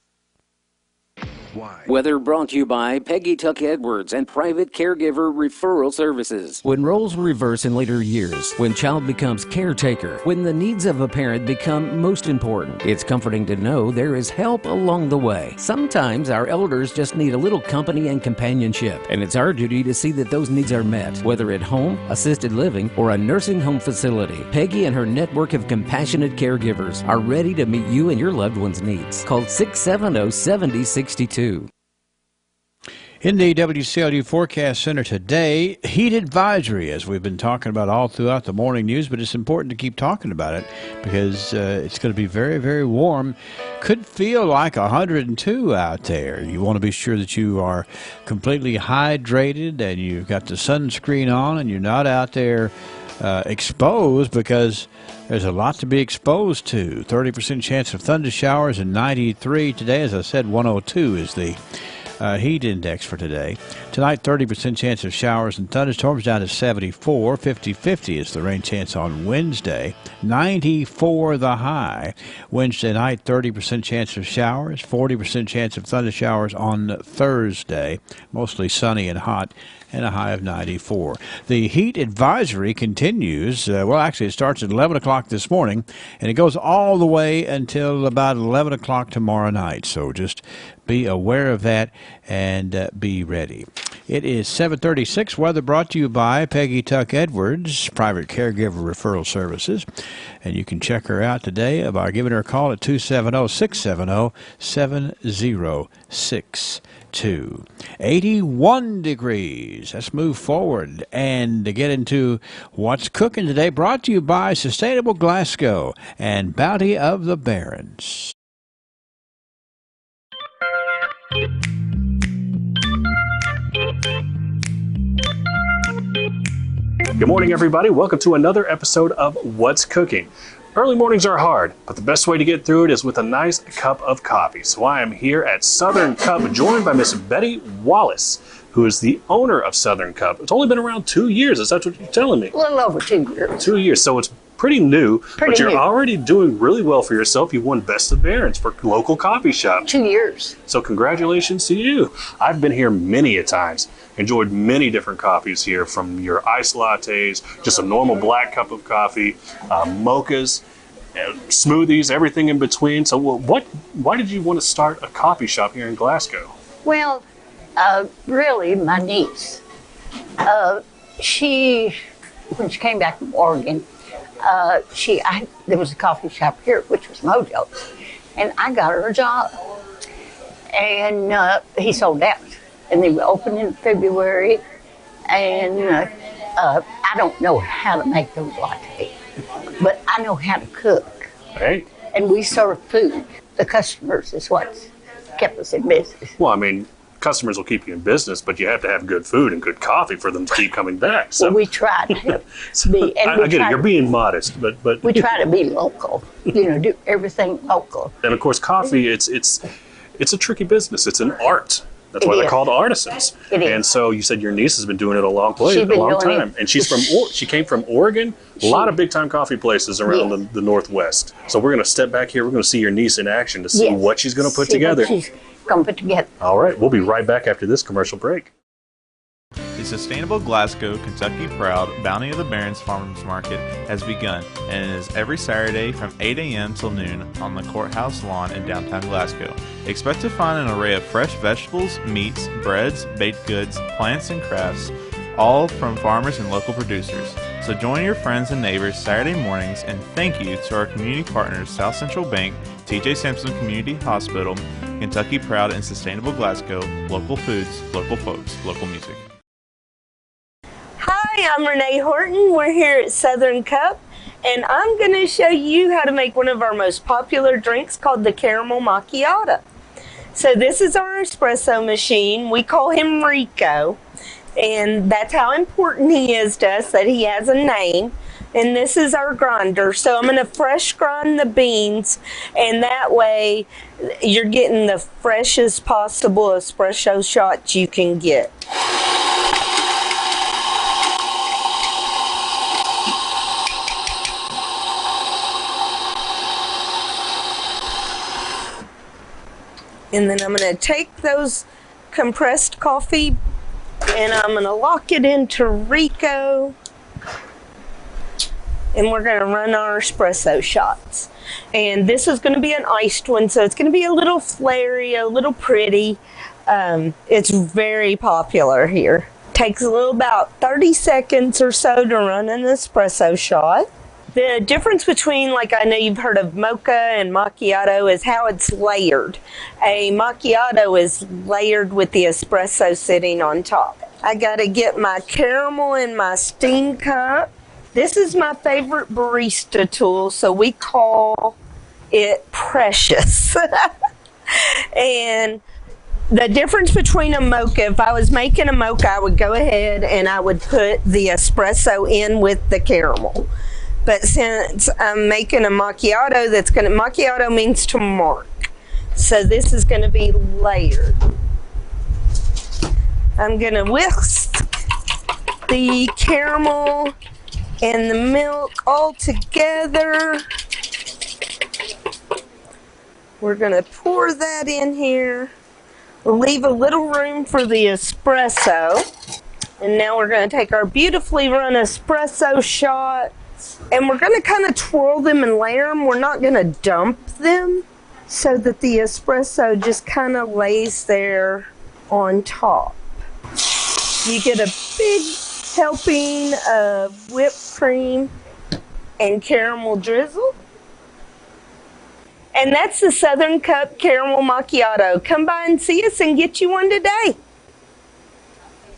Weather brought to you by Peggy Tuck Edwards and Private Caregiver Referral Services. When roles reverse in later years, when child becomes caretaker, when the needs of a parent become most important, it's comforting to know there is help along the way. Sometimes our elders just need a little company and companionship, and it's our duty to see that those needs are met, whether at home, assisted living, or a nursing home facility. Peggy and her network of compassionate caregivers are ready to meet you and your loved one's needs. Call 670-7062. In the WCLU Forecast Center today, heat advisory, as we've been talking about all throughout the morning news, but it's important to keep talking about it because it's going to be very, very warm. Could feel like 102 out there. You want to be sure that you are completely hydrated and you've got the sunscreen on and you're not out there exposed, because there's a lot to be exposed to. 30% chance of thunder showers and 93 today. As I said, 102 is the heat index for today. Tonight, 30% chance of showers and thunderstorms down to 74. 50-50 is the rain chance on Wednesday. 94 the high. Wednesday night, 30% chance of showers. 40% chance of thunder showers on Thursday. Mostly sunny and hot, and a high of 94. The heat advisory continues. Actually, it starts at 11 o'clock this morning, and it goes all the way until about 11 o'clock tomorrow night. So just be aware of that and be ready. It is 7:36. Weather brought to you by Peggy Tuck Edwards, Private Caregiver Referral Services. And you can check her out today by giving her a call at 270-670-7062. 81 degrees. Let's move forward and to get into what's cooking today, brought to you by Sustainable Glasgow and Bounty of the Barrens. Good morning, everybody. Welcome to another episode of What's Cooking. Early mornings are hard, but the best way to get through it is with a nice cup of coffee. So I am here at Southern Cup, joined by Miss Betty Wallace, who is the owner of Southern Cup. It's only been around 2 years. Is that what you're telling me? A little over 2 years. 2 years. So it's pretty new, but you're already doing really well for yourself. You won Best of Barrens for local coffee shop. 2 years. So congratulations to you. I've been here many a times. Enjoyed many different coffees here, from your iced lattes, just a normal black cup of coffee, mochas, smoothies, everything in between. So why did you want to start a coffee shop here in Glasgow? Well, really, my niece, when she came back from Oregon, there was a coffee shop here, which was Mojo's, and I got her a job. And he sold out. And they were open in February, and I don't know how to make those lattes, but I know how to cook. Right. And we serve food. The customers is what kept us in business. Well, I mean, customers will keep you in business, but you have to have good food and good coffee for them to keep coming back. So well, we try to be. And I get it. You're being modest, but we try to be local. Do everything local. And of course, coffee. It's a tricky business. It's an art. That's why they're called artisans. And so you said your niece has been doing it a long time, and she came from Oregon. A lot of big time coffee places around the Northwest. So we're going to step back here. We're going to see your niece in action to see what she's going to put together. All right, we'll be right back after this commercial break. The Sustainable Glasgow, Kentucky Proud Bounty of the Barons Farmers Market has begun and is every Saturday from 8 a.m. till noon on the courthouse lawn in downtown Glasgow. Expect to find an array of fresh vegetables, meats, breads, baked goods, plants, and crafts, all from farmers and local producers. So join your friends and neighbors Saturday mornings, and thank you to our community partners South Central Bank, TJ Sampson Community Hospital, Kentucky Proud and Sustainable Glasgow, local foods, local folks, local music. Hi, I'm Renee Horton. We're here at Southern Cup, and I'm going to show you how to make one of our most popular drinks called the Caramel Macchiato. So this is our espresso machine. We call him Rico, and that's how important he is to us, that he has a name. And this is our grinder. So I'm going to fresh grind the beans, and that way you're getting the freshest possible espresso shots you can get. And then I'm going to take those compressed coffee and I'm going to lock it into Rico. And we're going to run our espresso shots. And this is going to be an iced one, so it's going to be a little flary, a little pretty. It's very popular here. Takes about 30 seconds or so to run an espresso shot. The difference between, like, I know you've heard of mocha and macchiato, is how it's layered. A macchiato is layered with the espresso sitting on top. I gotta get my caramel in my steam cup. This is my favorite barista tool, so we call it Precious. And the difference between a mocha, if I was making a mocha, I would go ahead and I would put the espresso in with the caramel. But since I'm making a macchiato, macchiato means to mark. So this is going to be layered. I'm going to whisk the caramel and the milk all together. We're going to pour that in here. We'll leave a little room for the espresso. And now we're going to take our beautifully run espresso shot. And we're going to kind of twirl them and layer them. We're not going to dump them so that the espresso just kind of lays there on top. You get a big helping of whipped cream and caramel drizzle. And that's the Southern Cup Caramel Macchiato. Come by and see us and get you one today.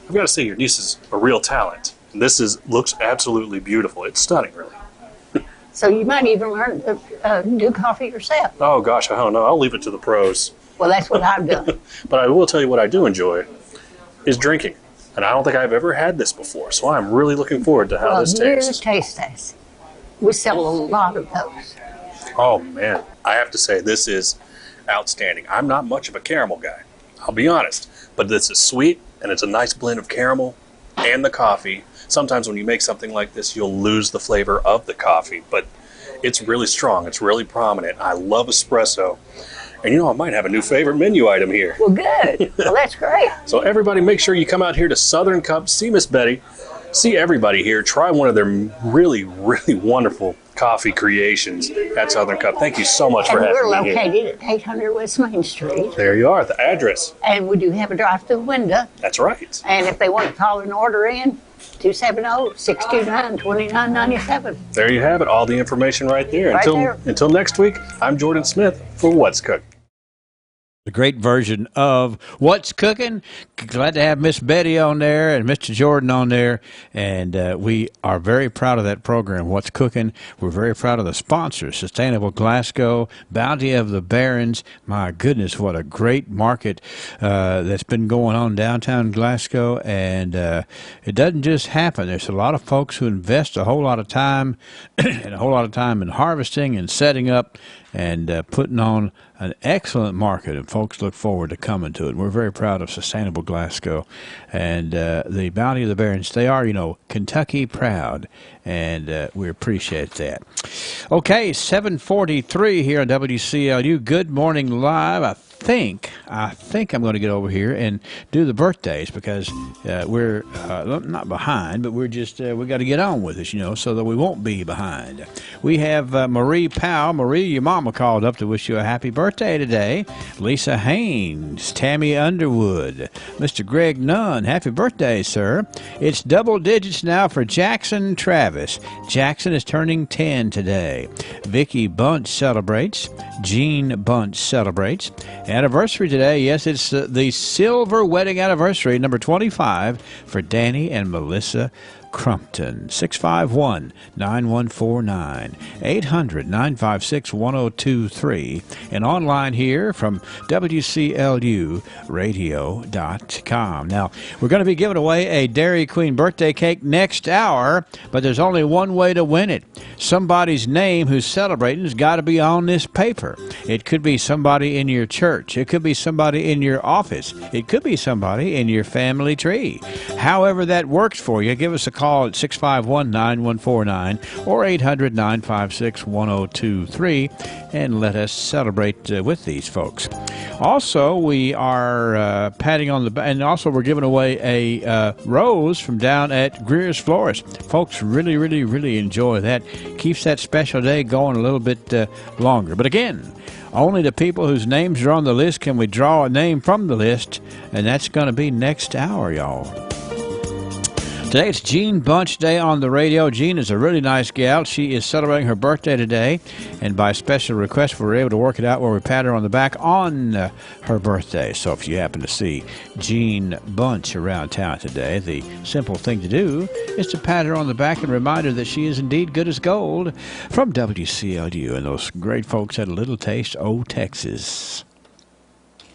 I've got to say, your niece is a real talent. This looks absolutely beautiful. It's stunning, really. So you might even learn to do coffee yourself. Oh, gosh, I don't know. I'll leave it to the pros. Well, that's what I've done. But I will tell you what I do enjoy is drinking. And I don't think I've ever had this before, so I'm really looking forward to how this tastes. Taste test. We sell a lot of those. Oh, man. I have to say, this is outstanding. I'm not much of a caramel guy. I'll be honest. But this is sweet, and it's a nice blend of caramel and the coffee. Sometimes when you make something like this, you'll lose the flavor of the coffee, but it's really strong. It's really prominent. I love espresso. And I might have a new favorite menu item here. Well, good. Well, that's great. So everybody, make sure you come out here to Southern Cup, see Miss Betty, see everybody here, try one of their really, really wonderful coffee creations at Southern Cup. Thank you so much for having me here. We're located at 800 West Main Street. There you are, the address. And we do have a drive-through window. That's right. And if they want to call an order in, 270-629-2997. There you have it, all the information right there. Until next week, I'm Jordan Smith for What's Cooking. The great version of What's Cooking. Glad to have Miss Betty on there and Mr. Jordan on there. And we are very proud of that program, What's Cooking. We're very proud of the sponsors, Sustainable Glasgow, Bounty of the Barons. My goodness, what a great market that's been going on downtown Glasgow. And it doesn't just happen. There's a lot of folks who invest a whole lot of time and a whole lot of time in harvesting and setting up and putting on an excellent market, and folks look forward to coming to it. We're very proud of Sustainable Glasgow and the Bounty of the Barons. They are, Kentucky proud, and we appreciate that. Okay, 7:43 here on WCLU. Good Morning Live. I think I'm going to get over here and do the birthdays because we're not behind, but we're just we got to get on with it, so that we won't be behind. We have Marie Powell. Marie, your mama called up to wish you a happy birthday today. Lisa Haynes, Tammy Underwood, Mr. Greg Nunn. Happy birthday, sir. It's double digits now for Jackson Travis. Jackson is turning 10 today. Vicky Bunch celebrates. Jean Bunch celebrates. Anniversary today, yes, it's the silver wedding anniversary, number 25, for Danny and Melissa Crumpton. 651-9149, 800-956-1023, and online here from WCLUradio.com. Now, we're going to be giving away a Dairy Queen birthday cake next hour, but there's only one way to win it. Somebody's name who's celebrating has got to be on this paper. It could be somebody in your church. It could be somebody in your office. It could be somebody in your family tree. However that works for you, give us a call at 651-9149 or 800-956-1023 and let us celebrate with these folks. Also, we are patting on the back, and also we're giving away a rose from down at Greer's Florist. Folks really, really, really enjoy that. Keeps that special day going a little bit longer. But again, only the people whose names are on the list can we draw a name from the list, and that's going to be next hour, y'all. Today it's Jean Bunch Day on the radio. Jean is a really nice gal. She is celebrating her birthday today, and by special request, we were able to work it out where we pat her on the back on her birthday. So if you happen to see Jean Bunch around town today, the simple thing to do is to pat her on the back and remind her that she is indeed good as gold from WCLU and those great folks at A Little Taste O Texas.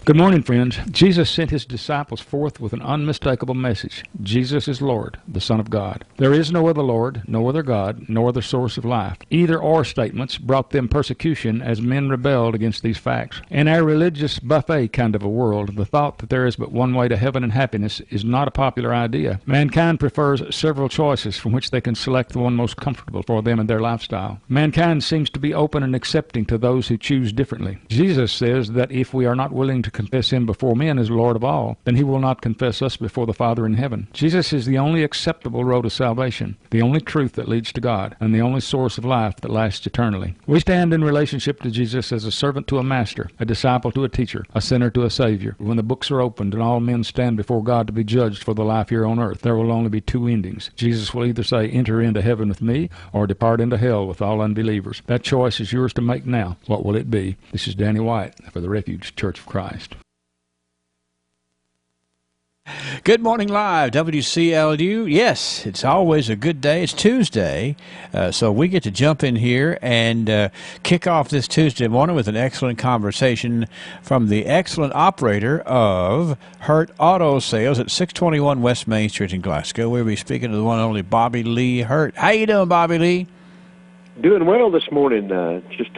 Good morning, friends. Jesus sent his disciples forth with an unmistakable message. Jesus is Lord, the Son of God. There is no other Lord, no other God, no other source of life. Either-or statements brought them persecution as men rebelled against these facts. In our religious buffet kind of a world, the thought that there is but one way to heaven and happiness is not a popular idea. Mankind prefers several choices from which they can select the one most comfortable for them and their lifestyle. Mankind seems to be open and accepting to those who choose differently. Jesus says that if we are not willing to confess him before men as Lord of all, then he will not confess us before the Father in heaven. Jesus is the only acceptable road to salvation, the only truth that leads to God, and the only source of life that lasts eternally. We stand in relationship to Jesus as a servant to a master, a disciple to a teacher, a sinner to a savior. When the books are opened and all men stand before God to be judged for the life here on earth, there will only be two endings. Jesus will either say, "Enter into heaven with me," or "Depart into hell with all unbelievers." That choice is yours to make now. What will it be? This is Danny White for the Refuge Church of Christ. Good morning live, WCLU. Yes, it's always a good day. It's Tuesday, so we get to jump in here and kick off this Tuesday morning with an excellent conversation from the excellent operator of Hurt Auto Sales at 621 West Main Street in Glasgow. We'll be speaking to the one and only Bobby Lee Hurt. How you doing, Bobby Lee? Doing well this morning. Just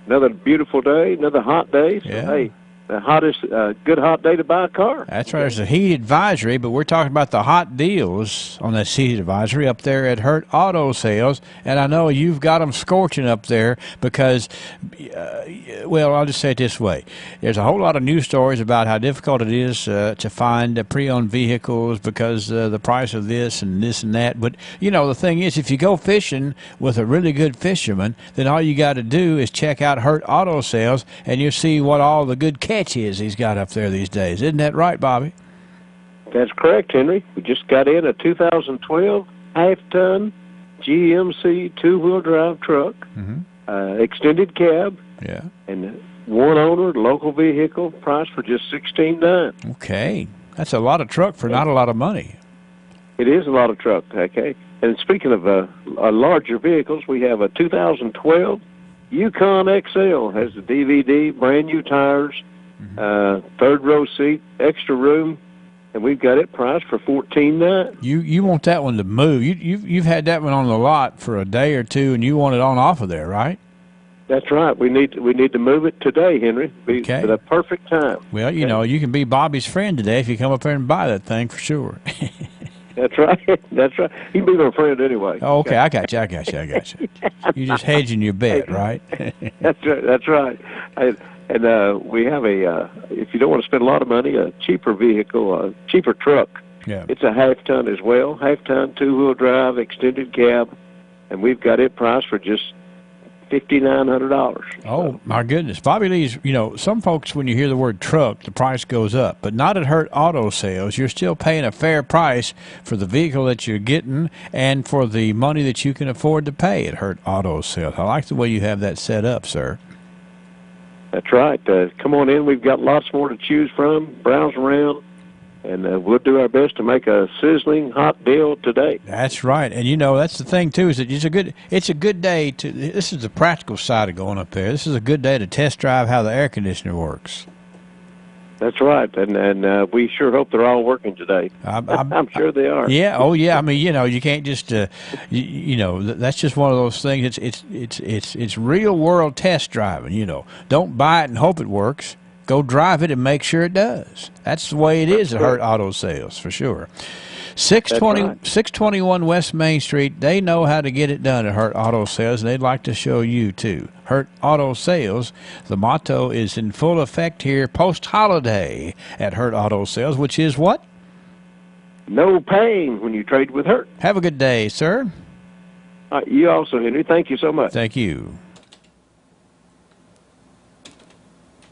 another beautiful day, another hot day. So, hey, the hottest, good hot day to buy a car. That's right. There's a heat advisory, but we're talking about the hot deals on that heat advisory up there at Hurt Auto Sales. And I know you've got them scorching up there because, well, I'll just say it this way. There's a whole lot of news stories about how difficult it is to find pre-owned vehicles because the price of this and that. But, the thing is, if you go fishing with a really good fisherman, then all you got to do is check out Hurt Auto Sales, and you'll see what all the good catch is he's got up there these days. Isn't that right, Bobby? That's correct, Henry. We just got in a 2012 half-ton GMC two-wheel drive truck, extended cab, and one owner, local vehicle, price for just $16,900. Okay. That's a lot of truck for not a lot of money. It is a lot of truck, okay. And speaking of larger vehicles, we have a 2012 Yukon XL. Has the DVD, brand new tires, third row seat, extra room, and we've got it priced for $14,900. You want that one to move. You've had that one on the lot for a day or two, and you want it on off of there, right? That's right. We need to move it today, Henry. Okay. At a perfect time. Well, you know, you can be Bobby's friend today if you come up there and buy that thing for sure. That's right. That's right. You can be my friend anyway. Oh, okay. I got you. You're just hedging your bet, right? That's right. That's right. And we have if you don't want to spend a lot of money, a cheaper vehicle, a cheaper truck. Yeah. It's a half-ton as well. Half-ton, two-wheel drive, extended cab, and we've got it priced for just $5,900. Oh, my goodness. Bobby Lee's, you know, some folks, when you hear the word truck, the price goes up. But not at Hurt Auto Sales. You're still paying a fair price for the vehicle that you're getting and for the money that you can afford to pay at Hurt Auto Sales. I like the way you have that set up, sir. That's right. Come on in. We've got lots more to choose from. Browse around. And we'll do our best to make a sizzling hot deal today. That's right. And, you know, that's the thing, too, is that it's a good day to – this is the practical side of going up there. This is a good day to test drive how the air conditioner works. That's right. And we sure hope they're all working today. I'm sure they are. Yeah. Oh, yeah. I mean, you know, you can't just you know, that's just one of those things. It's real-world test driving, you know. Don't buy it and hope it works. Go drive it and make sure it does. That's the way it is at Hurt Auto Sales, for sure. 621 West Main Street, they know how to get it done at Hurt Auto Sales, and they'd like to show you, too. Hurt Auto Sales, the motto is in full effect here post-holiday at Hurt Auto Sales, which is what? No pain when you trade with Hurt. Have a good day, sir. You also, Henry. Thank you so much. Thank you.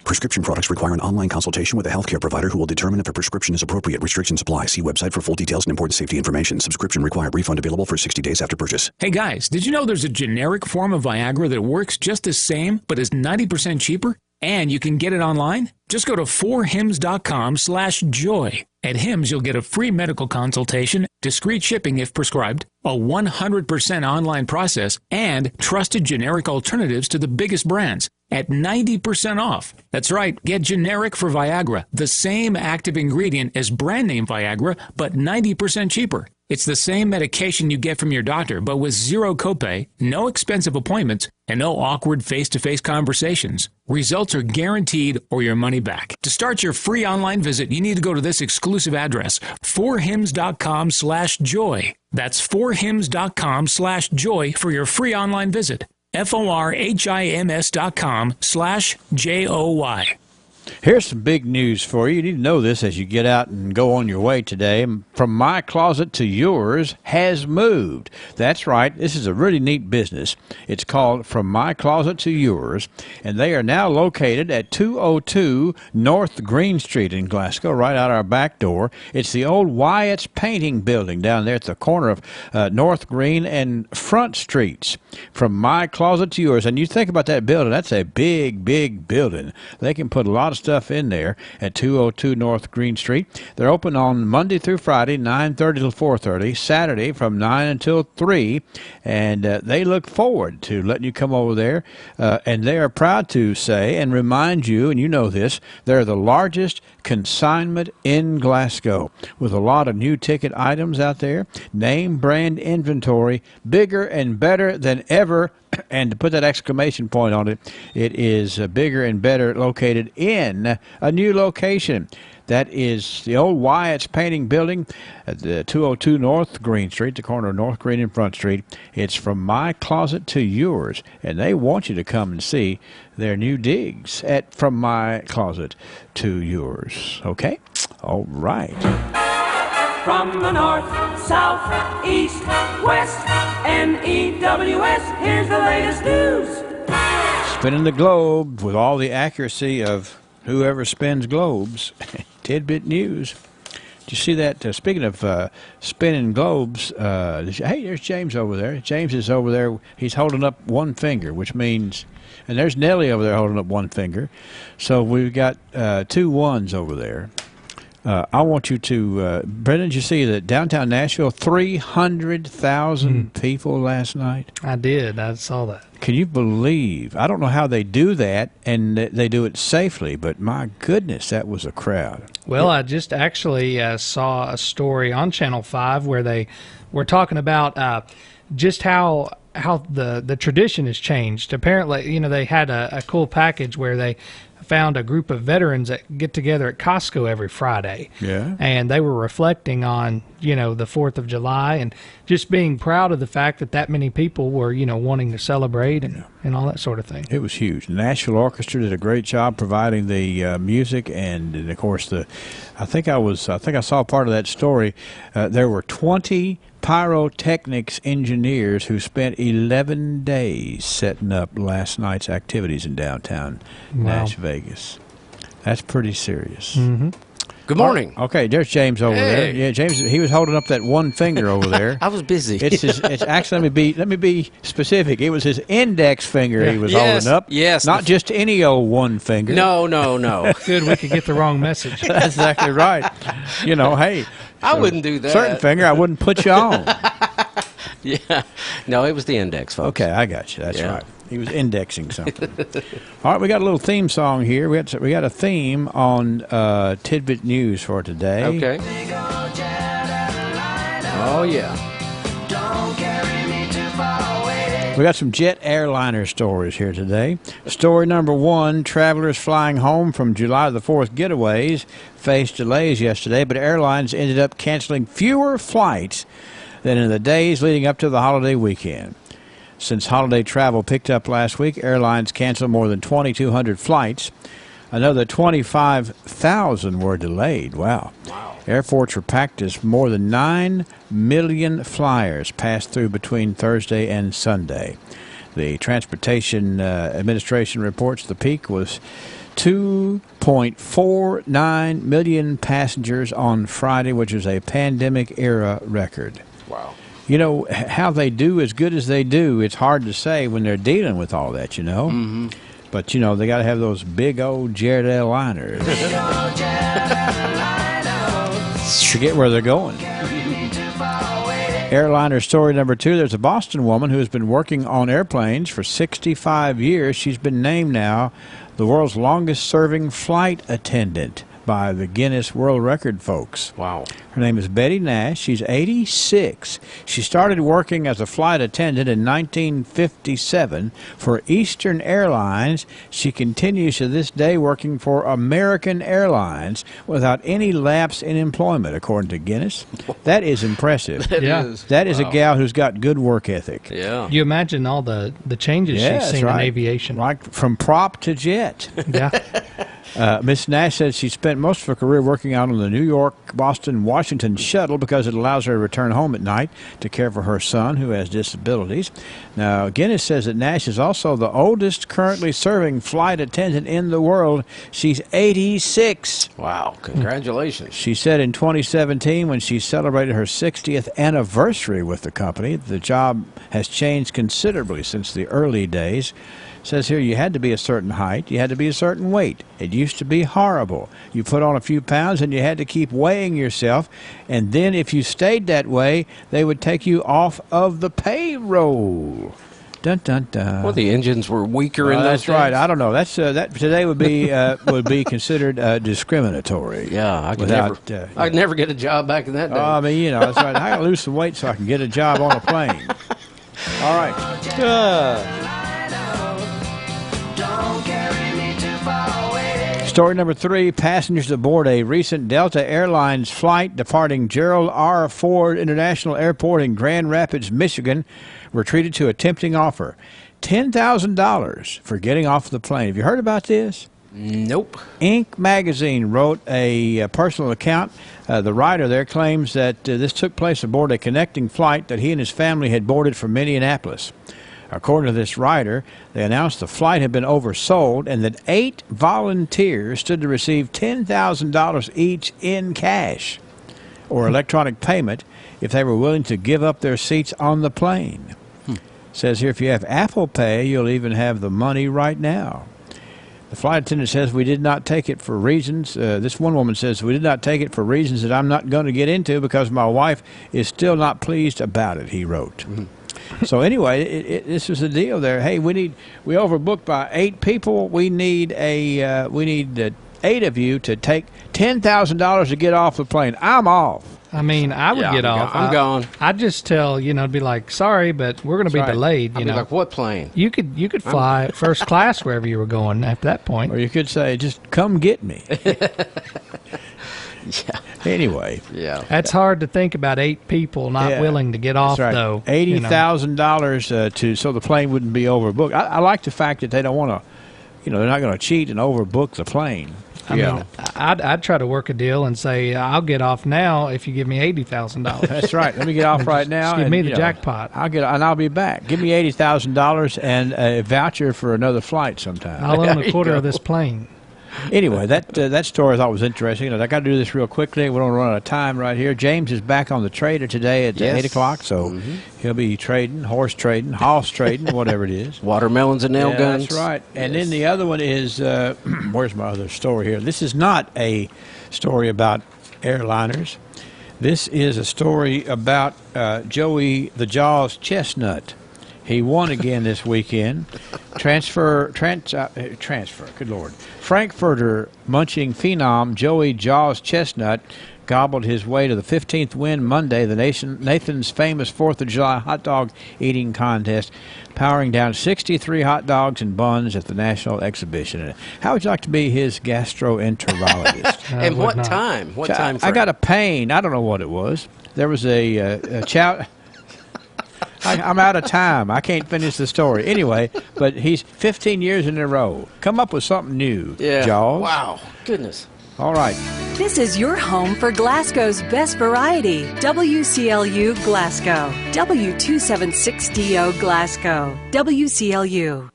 Prescription products require an online consultation with a healthcare provider who will determine if a prescription is appropriate. Restrictions apply. See website for full details and important safety information. Subscription required. Refund available for 60 days after purchase. Hey guys, did you know there's a generic form of Viagra that works just the same but is 90% cheaper? And you can get it online? Just go to 4hims.com/joy. At Hims, you'll get a free medical consultation, discreet shipping if prescribed, a 100% online process, and trusted generic alternatives to the biggest brands at 90% off. That's right, get generic for Viagra, the same active ingredient as brand name Viagra, but 90% cheaper. It's the same medication you get from your doctor, but with zero copay, no expensive appointments, and no awkward face-to-face conversations. Results are guaranteed or your money back. To start your free online visit, you need to go to this exclusive address, 4hims.com/joy. That's 4hims.com/joy for your free online visit. FORHIMS.com/JOY. Here's some big news for you. You need to know this as you get out and go on your way today. From My Closet to Yours has moved. That's right. This is a really neat business. It's called From My Closet to Yours, and they are now located at 202 North Green Street in Glasgow, right out our back door. It's the old Wyatt's Painting Building down there at the corner of North Green and Front Streets. From My Closet to Yours. And you think about that building, that's a big, big building. They can put a lot of stuff in there at 202 North Green Street. They're open on Monday through Friday, 9:30 till 4:30, Saturday from 9 until 3, and they look forward to letting you come over there, and they are proud to say and remind you, and you know this, they're the largest consignment in Glasgow with a lot of new ticket items out there, name brand inventory, bigger and better than ever. And to put that exclamation point on it, it is bigger and better, located in a new location. That is the old Wyatt's Painting Building at the 202 North Green Street, the corner of North Green and Front Street. It's From My Closet to Yours, and they want you to come and see their new digs at From My Closet to Yours. Okay? All right. From the north, south, east, west, NEWS, here's the latest news. Spinning the globe with all the accuracy of whoever spins globes. Tidbit News. Did you see that? Speaking of spinning globes, hey, there's James over there. James is over there. He's holding up one finger, which means, and there's Nellie over there holding up one finger. So we've got 2 ones over there. I want you to, Brendan, did you see that downtown Nashville, 300,000 people last night? I did. I saw that. Can you believe? I don't know how they do that, and they do it safely, but my goodness, that was a crowd. Well, I just actually saw a story on Channel 5 where they were talking about just how the tradition has changed. Apparently, they had a cool package where they found a group of veterans that get together at Costco every Friday. Yeah. And they were reflecting on, the 4th of July and just being proud of the fact that many people were, wanting to celebrate and all that sort of thing. It was huge. The Nashville Orchestra did a great job providing the music, and of course I think I saw part of that story. There were 20 pyrotechnics engineers who spent 11 days setting up last night's activities in downtown Las Vegas. That's pretty serious. Mm-hmm. Good morning. Okay, there's James over there. Yeah, James. He was holding up that one finger over there. I was busy. It's actually let me be specific. It was his index finger he was holding up. Yes. Not just any old one finger. No. Good, we could get the wrong message. That's exactly right. Hey. I wouldn't do that. Certain finger, I wouldn't put you on. Yeah. No, it was the index, folks. Okay, I got you. That's right. He was indexing something. All right, we got a little theme song here. We got a theme on Tidbit News for today. Okay. Oh, yeah. We got some jet airliner stories here today. Story number 1, travelers flying home from July the 4th getaways faced delays yesterday, but airlines ended up canceling fewer flights than in the days leading up to the holiday weekend. Since holiday travel picked up last week, airlines canceled more than 2,200 flights. Another 25,000 were delayed. Wow. Airports were packed as more than 9 million flyers passed through between Thursday and Sunday. The Transportation Administration reports the peak was 2.49 million passengers on Friday, which is a pandemic-era record. Wow. How they do as good as they do, it's hard to say when they're dealing with all that, Mm-hmm. But, they got to have those big old jet airliners to get where they're going. Airliner story number 2, there's a Boston woman who has been working on airplanes for 65 years. She's been named now the world's longest-serving flight attendant by the Guinness World Record folks. Wow. Her name is Betty Nash. She's 86. She started working as a flight attendant in 1957 for Eastern Airlines. She continues to this day working for American Airlines without any lapse in employment, according to Guinness. That is impressive. That is a gal who's got good work ethic. Yeah. You imagine all the changes she's seen in aviation. Right, from prop to jet. Yeah. Miss Nash says she spent most of her career working out on the New York, Boston, Washington shuttle because it allows her to return home at night to care for her son who has disabilities. Now, Guinness says that Nash is also the oldest currently serving flight attendant in the world. She's 86. Wow. Congratulations. She said in 2017 when she celebrated her 60th anniversary with the company, the job has changed considerably since the early days. Says here you had to be a certain height, you had to be a certain weight. It used to be horrible. You put on a few pounds and you had to keep weighing yourself, and then if you stayed that way, they would take you off of the payroll. Dun dun dun. Well, the engines were weaker in those That's days. right. I don't know. That's that today would be considered discriminatory. Yeah, I'd never get a job back in that day. I mean, that's right. I got to lose some weight so I can get a job on a plane. All right. Story number 3, passengers aboard a recent Delta Airlines flight departing Gerald R. Ford International Airport in Grand Rapids, Michigan, were treated to a tempting offer. $10,000 for getting off the plane. Have you heard about this? Nope. Inc. magazine wrote a personal account. The writer there claims that this took place aboard a connecting flight that he and his family had boarded from Minneapolis. According to this writer, they announced the flight had been oversold and that 8 volunteers stood to receive $10,000 each in cash. or electronic payment if they were willing to give up their seats on the plane. Says here, if you have Apple Pay, you'll even have the money right now. The flight attendant says, we did not take it for reasons. This one woman says, we did not take it for reasons that I'm not going to get into because my wife is still not pleased about it, he wrote. So anyway, this was the deal there. Hey, we overbooked by 8 people. We need 8 of you to take $10,000 to get off the plane. I'm off. I mean, I would get off. I'm gone. I'd just tell, be like, sorry, but we're going to be delayed. I'd be like, what plane? You could fly first class wherever you were going after that point. Or you could say, just come get me. Yeah. Anyway. Yeah. That's hard to think about 8 people not willing to get off, though. $80,000 so the plane wouldn't be overbooked. I like the fact that they don't want to, they're not going to cheat and overbook the plane. I mean, I'd try to work a deal and say, I'll get off now if you give me $80,000. That's right. Let me get off right now. Just give me the jackpot. I'll be back. Give me $80,000 and a voucher for another flight sometime. I'll own a quarter of this plane. Anyway, that story I thought was interesting. I got to do this real quickly. We don't run out of time right here. James is back on the trader today at 8 o'clock, so he'll be trading, horse trading, whatever it is. Watermelons and nail guns. That's right. And then the other one is, where's my other story here? This is not a story about airliners. This is a story about Joey the Jaws Chestnut. He won again this weekend. Transfer. Good Lord. Frankfurter munching phenom Joey Jaws Chestnut gobbled his way to the 15th win Monday, the Nathan's famous 4th of July hot dog eating contest, powering down 63 hot dogs and buns at the National Exhibition. How would you like to be his gastroenterologist? And what time? What time frame? I got a pain. I don't know what it was. There was a chow... I'm out of time. I can't finish the story. Anyway, but he's 15 years in a row. Come up with something new, Jaws. Wow. Goodness. All right. This is your home for Glasgow's best variety. WCLU Glasgow. W276DO Glasgow. WCLU.